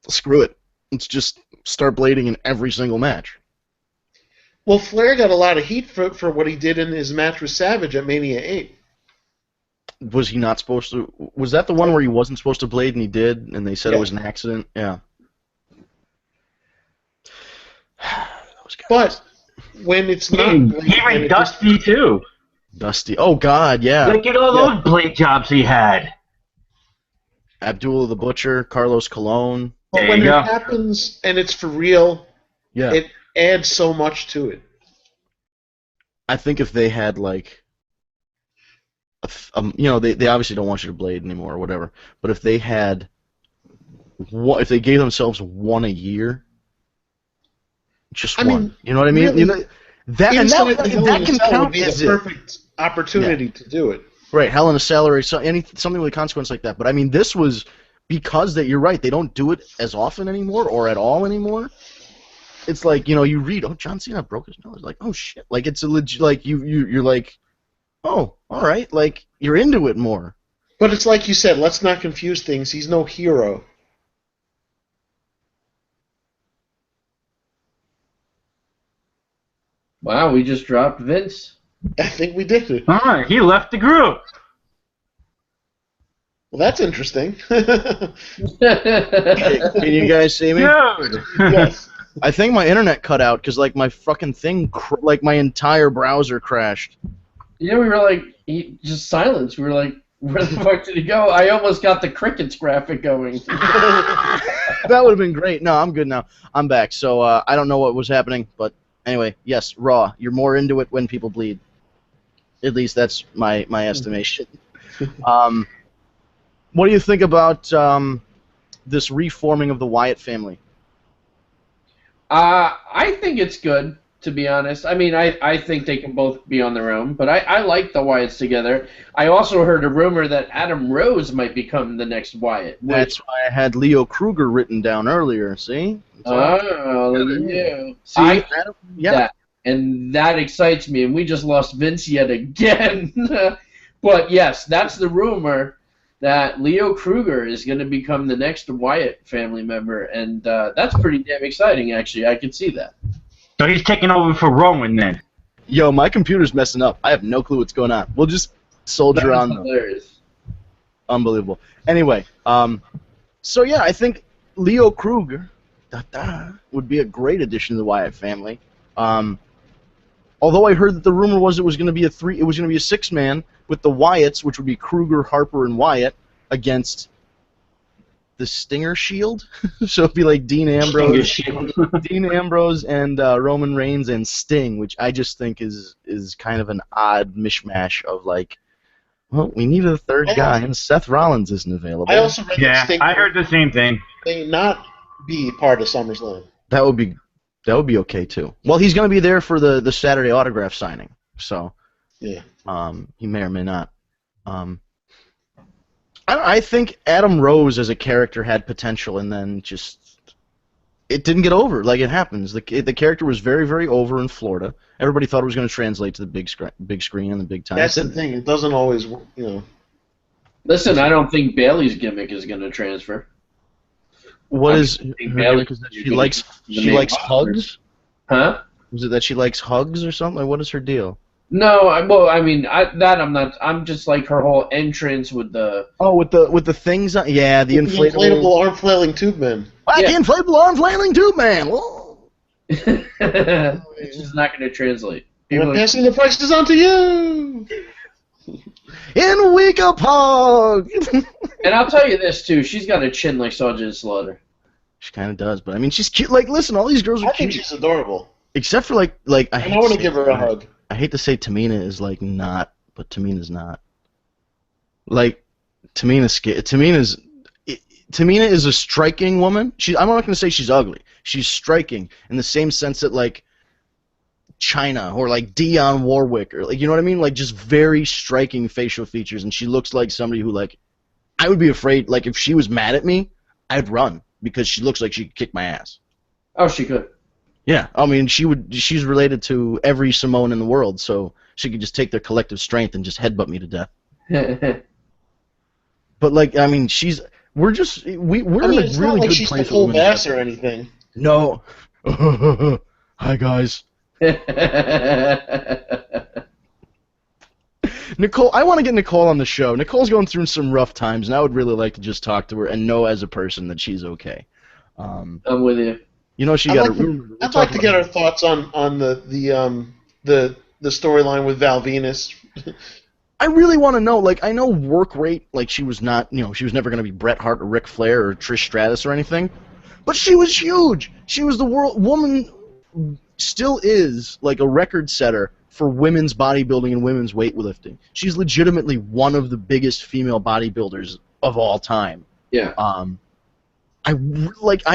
screw it. Let's just start blading in every single match. Well, Flair got a lot of heat for what he did in his match with Savage at Mania 8. Was he not supposed to? Was that the one where he wasn't supposed to blade and he did, and they said it was an accident? Yeah. But when it's not... Even Dusty, too. Dusty. Oh, God, yeah. Look at all those blade jobs he had. Abdullah the Butcher, Carlos Colon. But when it happens and it's for real, it adds so much to it. I think if they had, they obviously don't want you to blade anymore or whatever, but if they had... if they gave themselves one a year... Just one. You know what I mean? Really, that can count as the perfect opportunity to do it. Right, Hell in a Cell or something with a consequence like that. But I mean, this was because you're right. They don't do it as often anymore or at all anymore. It's you read, oh, John Cena broke his nose. Oh shit! It's a legit. You're like, oh, all right. You're into it more. But it's like you said. Let's not confuse things. He's no hero. Wow, we just dropped Vince. I think we did. All right, he left the group. Well, that's interesting. Can you guys see me? Dude. Yes. I think my internet cut out because my fucking thing, my entire browser crashed. Yeah, we were just silence. We were where the fuck did he go? I almost got the crickets graphic going. That would have been great. No, I'm good now. I'm back. So I don't know what was happening, but anyway, yes, Raw. You're more into it when people bleed. At least that's my estimation. What do you think about this reforming of the Wyatt family? I think it's good. to be honest. I mean, I think they can both be on their own, but I like the Wyatts together. I also heard a rumor that Adam Rose might become the next Wyatt. That's why I had Leo Kruger written down earlier, see? Oh, look at you. See, I Adam, yeah. that, and that excites me, and we just lost Vince yet again. But yes, that's the rumor that Leo Kruger is going to become the next Wyatt family member, and that's pretty damn exciting, actually. I can see that. So he's taking over for Rowan then. Yo, my computer's messing up. I have no clue what's going on. We'll just soldier on. Hilarious. Unbelievable. Anyway, so yeah, I think Leo Kruger would be a great addition to the Wyatt family. Although I heard that the rumor was it was going to be a 6-man with the Wyatts, which would be Kruger, Harper, and Wyatt against the Stinger Shield. So it'd be like Dean Ambrose, and Roman Reigns and Sting, which I just think is kind of an odd mishmash of like, well, we need a third guy, and Seth Rollins isn't available. I also read that Sting I heard the same thing. may not be part of SummerSlam. That would be okay too. Well, he's going to be there for the Saturday autograph signing, so Yeah. he may or may not. I think Adam Rose as a character had potential, and then just it didn't get over. Like it happens. The character was very, very over in Florida. Everybody thought it was going to translate to the big screen and the big time. That's the thing. It doesn't always, Listen, I don't think Bailey's gimmick is going to transfer. What is Bailey? because she likes hugs? Huh? Was it that she likes hugs or something? Like, what is her deal? No, I'm not. I'm just like her whole entrance with the. Oh, with the things on. Yeah, the inflatable arm flailing tube man. The inflatable arm flailing tube man. Whoa. It's just not going to translate. I'm passing the prices on to you. In week of hug. And I'll tell you this too: she's got a chin like Sergeant Slaughter. She kind of does, but I mean, she's cute. Like, listen, all these girls are cute. I think she's adorable. Except for like I want to give her a hug. I hate to say Tamina is like not, but Tamina's not. Like Tamina is a striking woman. I'm not going to say she's ugly. She's striking in the same sense that like China or like Dionne Warwick or like, you know what I mean? Like just very striking facial features, and she looks like somebody who like I would be afraid like if she was mad at me, I'd run because she looks like she could kick my ass. Oh, she could. Yeah, I mean, she's related to every Samoan in the world, so she could just take their collective strength and just headbutt me to death. But like, I mean, we're in a really good she's place. Nicole Bass or anything. No. Hi guys. Nicole, I want to get Nicole on the show. Nicole's going through some rough times, and I would really like to just talk to her and know as a person that she's okay. I'm with you. You know, she I'd like to get her thoughts on the storyline with Val Venus. I really want to know. Like, I know work rate. Like, she was not. She was never going to be Bret Hart or Ric Flair or Trish Stratus or anything. But she was huge. She was the woman. Still is like a record setter for women's bodybuilding and women's weightlifting. She's legitimately one of the biggest female bodybuilders of all time. Yeah. I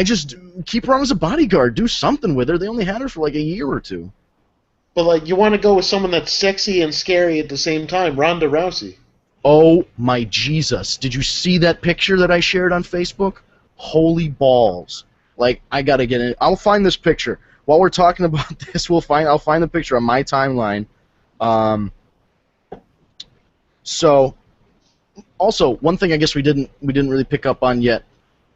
just keep her on as a bodyguard. Do something with her. They only had her for like a year or two. But like, you want to go with someone that's sexy and scary at the same time, Ronda Rousey. Oh my Jesus! Did you see that picture that I shared on Facebook? Holy balls! Like, I gotta get in. I'll find this picture while we're talking about this. I'll find the picture on my timeline. So, also one thing I guess we didn't really pick up on yet.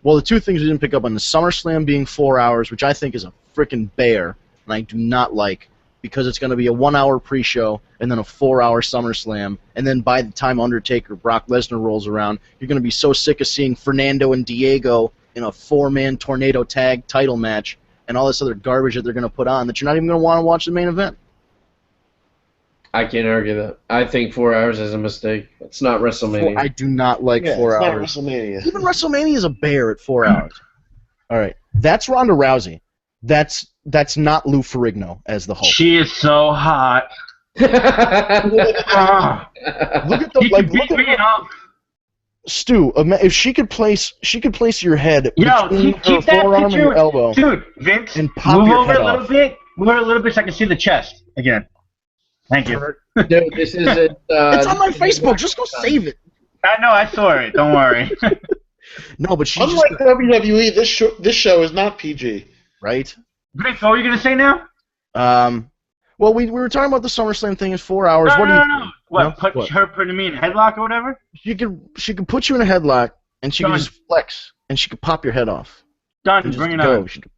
Well, the two things we didn't pick up on, the SummerSlam being 4 hours, which I think is a freaking bear, and I do not like, because it's going to be a 1 hour pre-show and then a 4 hour SummerSlam, and then by the time Undertaker, Brock Lesnar rolls around, you're going to be so sick of seeing Fernando and Diego in a 4-man tornado tag title match and all this other garbage that they're going to put on that you're not even going to want to watch the main event. I can't argue that. I think 4 hours is a mistake. It's not WrestleMania. I do not like 4 hours. It's not WrestleMania. Even WrestleMania is a bear at 4 hours. All right, that's Ronda Rousey. That's not Lou Ferrigno as the Hulk. She is so hot. Look at the look at up. Stu. If she could place your head Yo, between keep her that forearm and picture. your elbow, Dude, Vince, and pop move your over head a little off. bit. Move it a little bit so I can see the chest again. Thank you. Dude, this isn't. It's on my Facebook. Just go save it. I know. I saw it. Don't worry. No, but she's Unlike just WWE, this show is not PG. right. Vince, what were you gonna say now? Well, we were talking about the SummerSlam thing. Is 4 hours. No, What do you? no. What? Putting me in a headlock or whatever? She could put you in a headlock, and she could Done. just flex, and she could pop your head off. Done. And just Bring it go. on. She could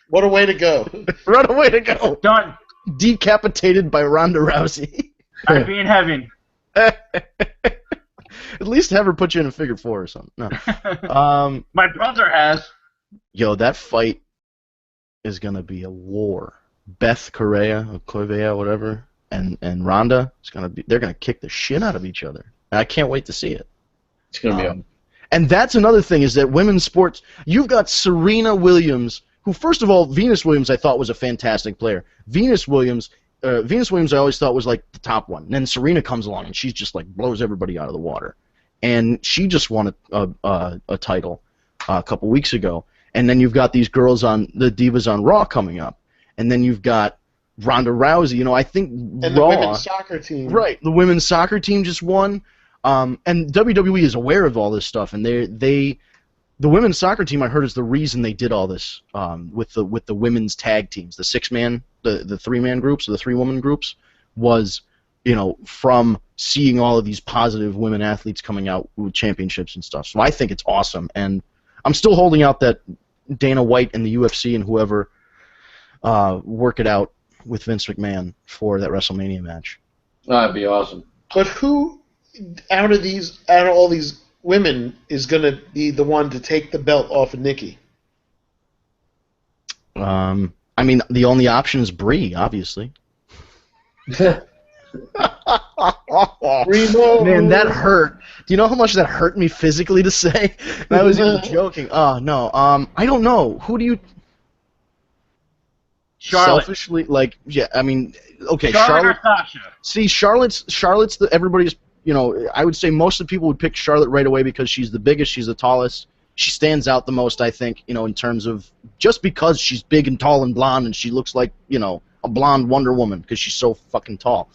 What a way to go. run away to go. Done. Decapitated by Ronda Rousey. I'd be in heaven. At least have her put you in a figure four or something. No. My brother has. Yo, that fight is gonna be a war. Beth Correa, or Corvea, whatever, and Ronda they're gonna kick the shit out of each other. And I can't wait to see it. It's gonna be. And that's another thing is that women's sports. You've got Serena Williams, who first of all, Venus Williams I thought was a fantastic player. Venus Williams I always thought was like the top one. And then Serena comes along and she's just like blows everybody out of the water. And she just won a title a couple weeks ago. And then you've got these girls on the Divas on Raw coming up. And then you've got Ronda Rousey. You know, I think And Raw, the women's soccer team. right? The women's soccer team just won. And WWE is aware of all this stuff, and the women's soccer team I heard is the reason they did all this with the women's tag teams, the 6-man, the 3-man groups, or the 3-woman groups, was from seeing all of these positive women athletes coming out with championships and stuff. So I think it's awesome, and I'm still holding out that Dana White and the UFC and whoever work it out with Vince McMahon for that WrestleMania match. That'd be awesome. But who out of all these women is going to be the one to take the belt off of Nikki? I mean, the only option is Brie, obviously. Remo. Man, that hurt. Do you know how much that hurt me physically to say? And I was even joking. Oh no. I don't know. Who do you? Charlotte. Selfishly, like, yeah. I mean, okay, Charlotte or Sasha? See, Charlotte's everybody's. I would say most of the people would pick Charlotte right away because she's the biggest, she's the tallest, she stands out the most. I think, in terms of just because she's big and tall and blonde, and she looks like a blonde Wonder Woman because she's so fucking tall.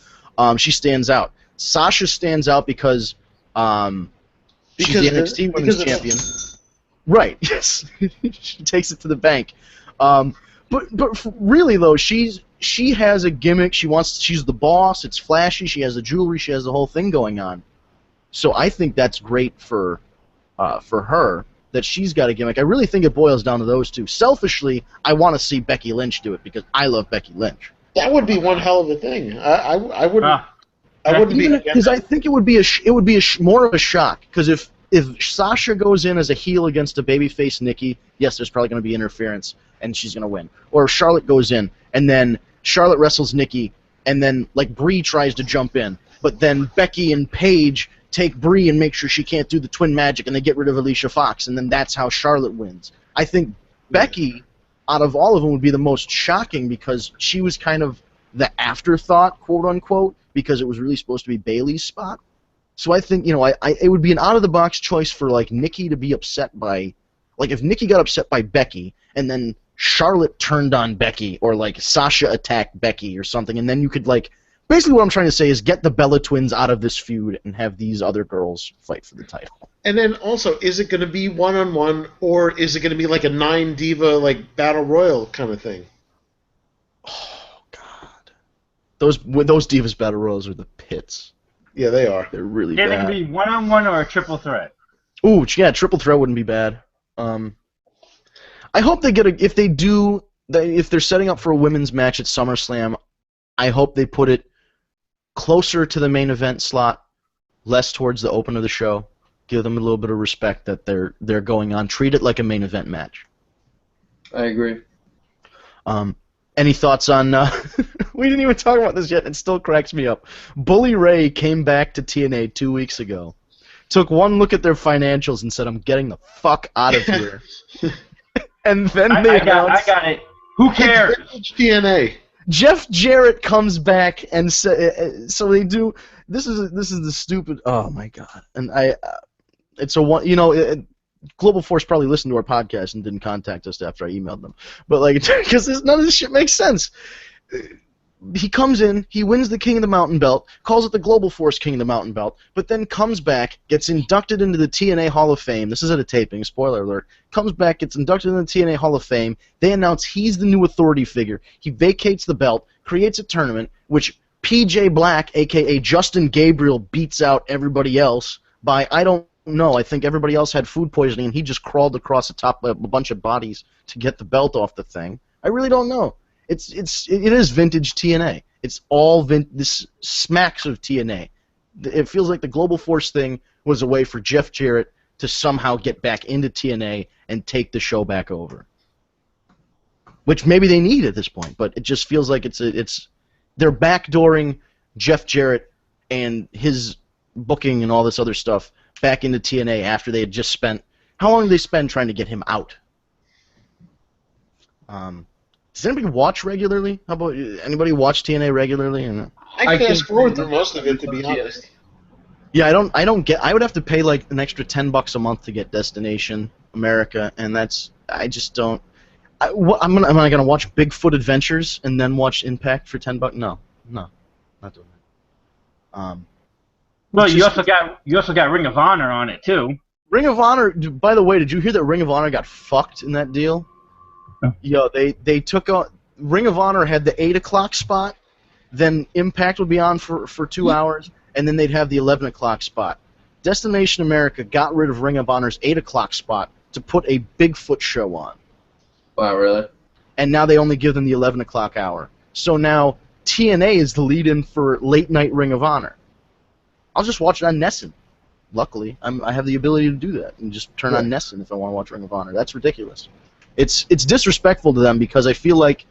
She stands out. Sasha stands out because she's the NXT Women's Champion. Right. Yes. She takes it to the bank. But really though, she has a gimmick. She's the boss. It's flashy. She has the jewelry. She has the whole thing going on. So I think that's great for her that she's got a gimmick. I really think it boils down to those two. Selfishly, I want to see Becky Lynch do it because I love Becky Lynch. That would be one hell of a thing. I wouldn't. I wouldn't be because I think it would be more of a shock because if Sasha goes in as a heel against a babyface Nikki, yes, there's probably going to be interference and she's going to win. Or if Charlotte goes in and then Charlotte wrestles Nikki and then like Brie tries to jump in, but then Becky and Paige take Brie and make sure she can't do the twin magic and they get rid of Alicia Fox and then that's how Charlotte wins. I think Becky, out of all of them, would be the most shocking because she was kind of the afterthought, quote unquote, because it was really supposed to be Bayley's spot. So I think, it would be an out-of-the-box choice for, like, Nikki to be upset by... Like, if Nikki got upset by Becky, and then Charlotte turned on Becky, or, like, Sasha attacked Becky or something, and then you could, like... Basically what I'm trying to say is get the Bella Twins out of this feud and have these other girls fight for the title. And then also, is it going to be one-on-one, or is it going to be like a 9-diva, like, battle royal kind of thing? Oh, God. Those Divas Battle Royals are the pits. Yeah, they are. They're really They're bad. going to be one-on-one or a triple threat? Ooh, yeah, triple threat wouldn't be bad. I hope they get if they're setting up for a women's match at SummerSlam, I hope they put it closer to the main event slot, less towards the open of the show. Give them a little bit of respect that they're going on. Treat it like a main event match. I agree. Any thoughts on... we didn't even talk about this yet. It still cracks me up. Bully Ray came back to TNA 2 weeks ago, took one look at their financials and said, I'm getting the fuck out of here. And then they announced... I got it. Who cares? TNA. Jeff Jarrett comes back and so they do... This is the stupid... Oh, my God. And it's a one... Global Force probably listened to our podcast and didn't contact us after I emailed them. But, like, because none of this shit makes sense. He comes in, he wins the King of the Mountain Belt, calls it the Global Force King of the Mountain Belt, but then comes back, gets inducted into the TNA Hall of Fame. This is at a taping, spoiler alert. Comes back, gets inducted into the TNA Hall of Fame. They announce he's the new authority figure. He vacates the belt, creates a tournament, which PJ Black, a.k.a. Justin Gabriel, beats out everybody else by, I don't know, I think everybody else had food poisoning, and he just crawled across the top of a bunch of bodies to get the belt off the thing. I really don't know. It is vintage TNA. It's all this smacks of TNA. It feels like the Global Force thing was a way for Jeff Jarrett to somehow get back into TNA and take the show back over, which maybe they need at this point. But it just feels like they're backdooring Jeff Jarrett and his booking and all this other stuff back into TNA after they had just spent. How long did they spend trying to get him out? Does anybody watch regularly? How about anybody watch TNA regularly? Or no? I fast forward through most of it, to be honest. Yeah, I don't get. I would have to pay like an extra $10 a month to get Destination America, and I just don't. Am I gonna watch Bigfoot Adventures and then watch Impact for $10? No, not doing that. Well, you also got Ring of Honor on it too. Ring of Honor. By the way, did you hear that Ring of Honor got fucked in that deal? Yo, they took on Ring of Honor had the 8 o'clock spot, then Impact would be on for 2 hours, and then they'd have the 11 o'clock spot. Destination America got rid of Ring of Honor's 8 o'clock spot to put a Bigfoot show on. Wow, really? And now they only give them the 11 o'clock hour. So now TNA is the lead-in for late-night Ring of Honor. I'll just watch it on Nessun. Luckily, I have the ability to do that and just turn on Nessun if I want to watch Ring of Honor. That's ridiculous. It's disrespectful to them because I feel like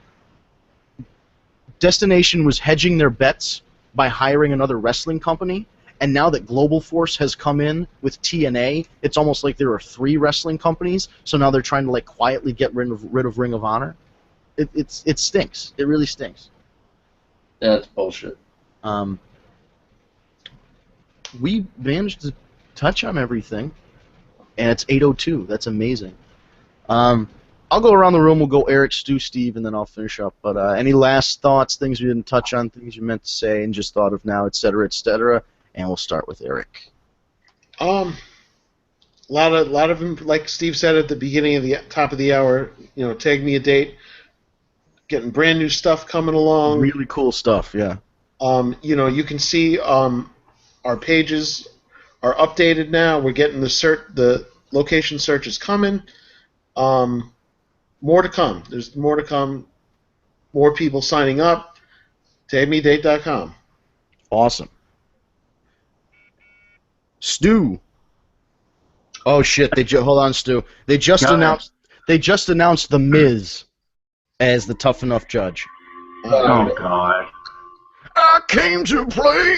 Destination was hedging their bets by hiring another wrestling company, and now that Global Force has come in with TNA, it's almost like there are 3 wrestling companies, so now they're trying to like quietly get rid of Ring of Honor. It stinks. It really stinks. Yeah, that's bullshit. We managed to touch on everything, and it's 8:02. That's amazing. I'll go around the room. We'll go Eric, Stu, Steve, and then I'll finish up. But any last thoughts, things we didn't touch on, things you meant to say and just thought of now, etc., etc. And we'll start with Eric. A lot of them, like Steve said at the beginning of the top of the hour. Tag me a date. Getting brand new stuff coming along. Really cool stuff, yeah. You can see our pages are updated now. We're getting the location search is coming. More to come. There's more to come. More people signing up. TagMeDate.com. Awesome. Stu. Oh shit! Hold on, Stu. They just announced The Miz as the Tough Enough judge. Oh God. I came to play.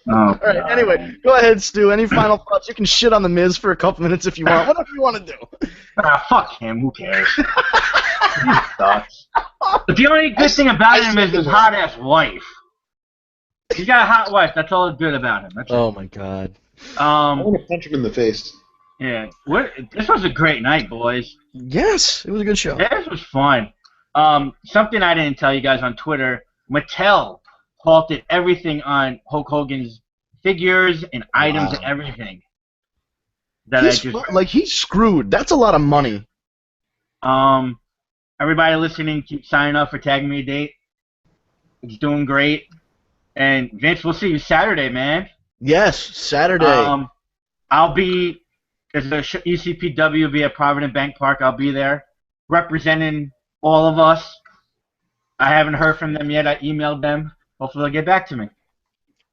Oh, all right. Anyway, go ahead, Stu. Any final thoughts? You can shit on The Miz for a couple minutes if you want. Whatever you want to do. Fuck him. Who cares? He sucks. But the only good thing about him is his hot-ass wife. He got a hot wife. That's all that's good about him. Oh my God. I want to punch him in the face. Yeah. This was a great night, boys. Yes, it was a good show. This was fun. Something I didn't tell you guys on Twitter. Mattel halted everything on Hulk Hogan's figures and items and everything. He's screwed. That's a lot of money. Everybody listening, keep signing up for Tag Me a Date. It's doing great. And Vince, we'll see you Saturday, man. Yes, Saturday. I'll be there's a ECPW will be at Provident Bank Park. I'll be there representing all of us. I haven't heard from them yet. I emailed them. Hopefully they'll get back to me.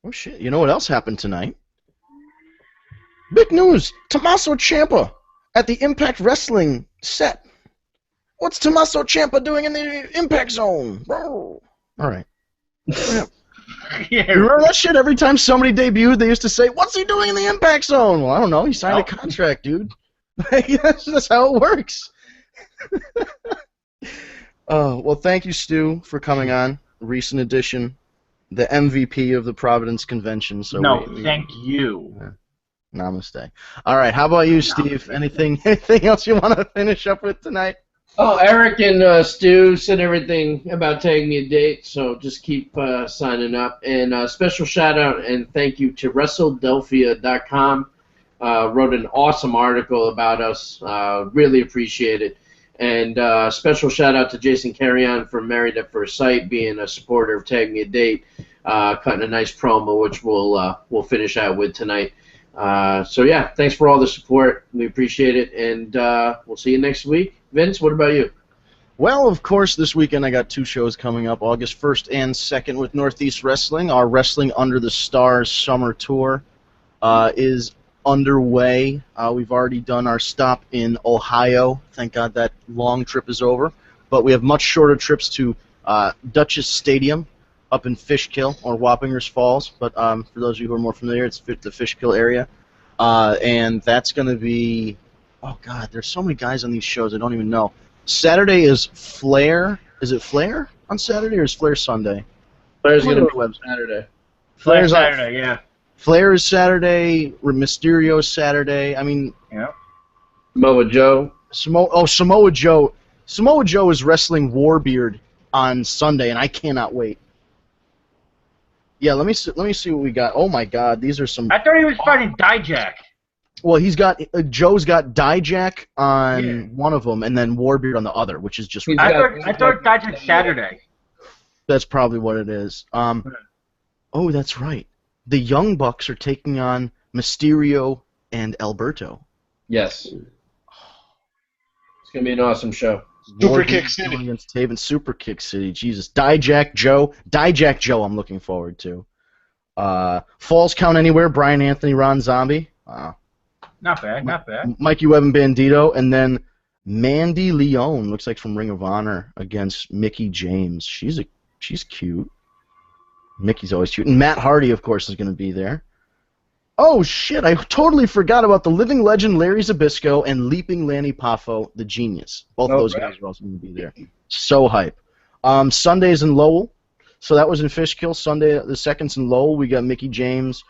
Oh shit! You know what else happened tonight? Big news! Tommaso Ciampa at the Impact Wrestling set. What's Tommaso Ciampa doing in the Impact Zone? All right. Yeah. Yeah. You remember that shit? Every time somebody debuted, they used to say, "What's he doing in the Impact Zone?" Well, I don't know. He signed a contract, dude. That's how it works. Well, thank you, Stu, for coming on. Recent addition, the MVP of the Providence Convention. So thank you. Namaste. All right, how about you, Steve? Anything else you want to finish up with tonight? Oh, Eric and Stu said everything about tagging me a date, so just keep signing up. And special shout out and thank you to WrestleDelphia.com. Wrote an awesome article about us. Really appreciate it. And special shout out to Jason Carrion from Married at First Sight, being a supporter of Tag Me a Date, cutting a nice promo, which we'll finish out with tonight. So yeah, thanks for all the support. We appreciate it, and we'll see you next week. Vince, what about you? Well, of course, this weekend I got 2 shows coming up, August 1st and 2nd with Northeast Wrestling. Our Wrestling Under the Stars summer tour is underway. We've already done our stop in Ohio. Thank God that long trip is over. But we have much shorter trips to Dutchess Stadium up in Fishkill or Wappingers Falls. But for those of you who are more familiar, it's the Fishkill area. And that's going to be... Oh, God, there's so many guys on these shows I don't even know. Saturday is Flair. Is it Flair on Saturday or is Flair Sunday? Flair's going to be Saturday. Flair's Saturday, yeah. Flair is Saturday. Mysterio is Saturday. I mean... Yeah. Samoa Joe. Samoa Joe. Samoa Joe is wrestling Warbeard on Sunday, and I cannot wait. Yeah, let me see what we got. Oh, my God, these are some... I thought he was fighting Dijak. Well, Joe's got Dijak on one of them, and then Warbeard on the other, which is just. I thought Dijak's Saturday. That's probably what it is. Oh, that's right. The Young Bucks are taking on Mysterio and Alberto. Yes. It's gonna be an awesome show. Super Kick City against Taven. Super Kick City. Jesus. Dijak Joe. I'm looking forward to. Falls Count Anywhere. Brian Anthony, Ron Zombie. Wow. Not bad, not bad. Mikey Webb and Bandito, and then Mandy Leone, looks like from Ring of Honor, against Mickie James. She's cute. Mickey's always cute. And Matt Hardy, of course, is going to be there. Oh, shit, I totally forgot about the living legend Larry Zbyszko and Leaping Lanny Poffo, the genius. Both of those guys are also going to be there. So hype. Sunday's in Lowell. So that was in Fishkill. Sunday, the 2nd's in Lowell. We got Mickie James.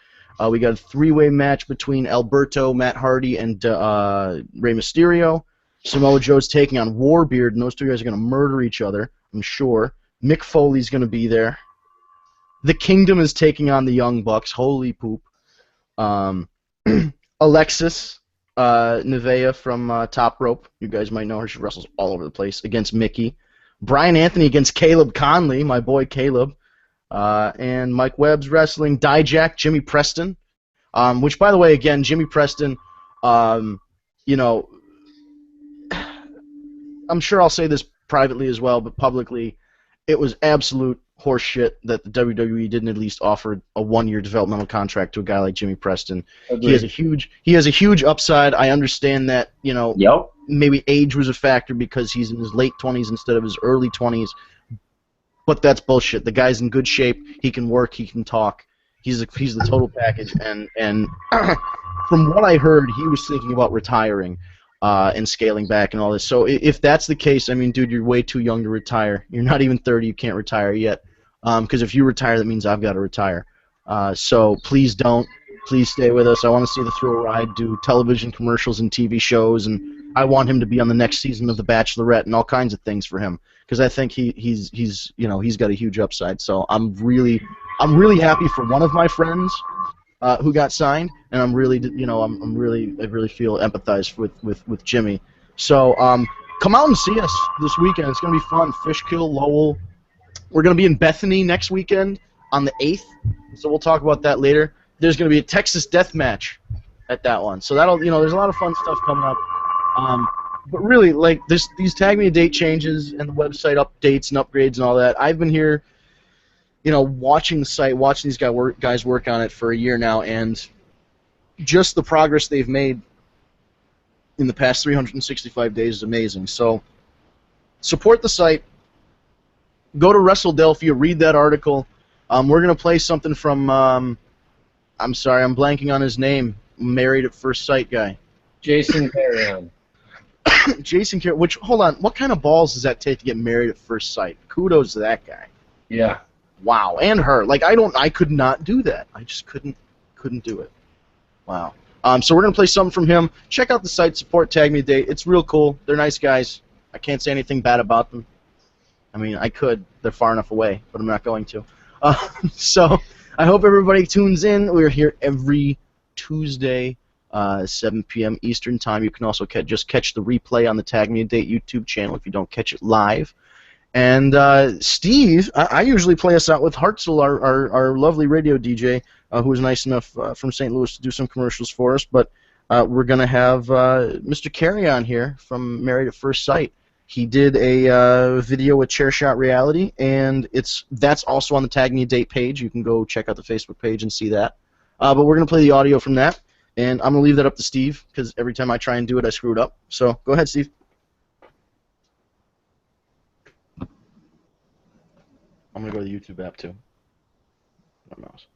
We got a 3-way match between Alberto, Matt Hardy, and Rey Mysterio. Samoa Joe's taking on Warbeard, and those 2 guys are going to murder each other, I'm sure. Mick Foley's going to be there. The Kingdom is taking on the Young Bucks. Holy poop. Alexis Nevaeh from Top Rope. You guys might know her. She wrestles all over the place against Mickey. Brian Anthony against Caleb Conley, my boy Caleb. And Mike Webb's wrestling Dijak, Jimmy Preston, which, by the way, again, Jimmy Preston, you know, I'm sure I'll say this privately as well, but publicly, it was absolute horseshit that the WWE didn't at least offer a 1-year developmental contract to a guy like Jimmy Preston. Agreed. He has a huge upside. I understand that, you know, maybe age was a factor because he's in his late 20s instead of his early 20s. But that's bullshit. The guy's in good shape. He can work. He can talk. He's the total package. And from what I heard, he was thinking about retiring and scaling back and all this. So if that's the case, I mean, dude, you're way too young to retire. You're not even 30. You can't retire yet. Because if you retire, that means I've got to retire. So please don't. Please stay with us. I want to see the Thrill Ride do television commercials and TV shows, and I want him to be on the next season of The Bachelorette and all kinds of things for him. Because I think he's got a huge upside. So I'm really happy for one of my friends who got signed, and I really feel empathized with Jimmy. So come out and see us this weekend. It's gonna be fun. Fishkill, Lowell. We're gonna be in Bethany next weekend on the 8th. So we'll talk about that later. There's gonna be a Texas Death Match at that one. So there's a lot of fun stuff coming up. But really, like these Tag Me a Date changes and the website updates and upgrades and all that, I've been here, watching the site, watching these guys work on it for a year now, and just the progress they've made in the past 365 days is amazing. So support the site. Go to WrestleDelphia, read that article. We're going to play something from, I'm sorry, I'm blanking on his name, Married at First Sight guy. Jason Carrion. Jason Carrion, which, hold on, what kind of balls does that take to get married at first sight? Kudos to that guy. Yeah. Wow, and her. Like, I could not do that. I just couldn't do it. Wow. So we're going to play something from him. Check out the site, support Tag Me a Date. It's real cool. They're nice guys. I can't say anything bad about them. I mean, I could. They're far enough away, but I'm not going to. So I hope everybody tunes in. We're here every Tuesday, 7 p.m. Eastern Time. You can also just catch the replay on the Tag Me a Date YouTube channel if you don't catch it live. And Steve, I usually play us out with Hartzell, our lovely radio DJ, who was nice enough from St. Louis to do some commercials for us. But we're going to have Mr. Carey on here from Married at First Sight. He did a video with Chairshot Reality, and that's also on the Tag Me a Date page. You can go check out the Facebook page and see that. But we're going to play the audio from that, and I'm going to leave that up to Steve, because every time I try and do it, I screw it up. So go ahead, Steve. I'm going to go to the YouTube app, too. My mouse.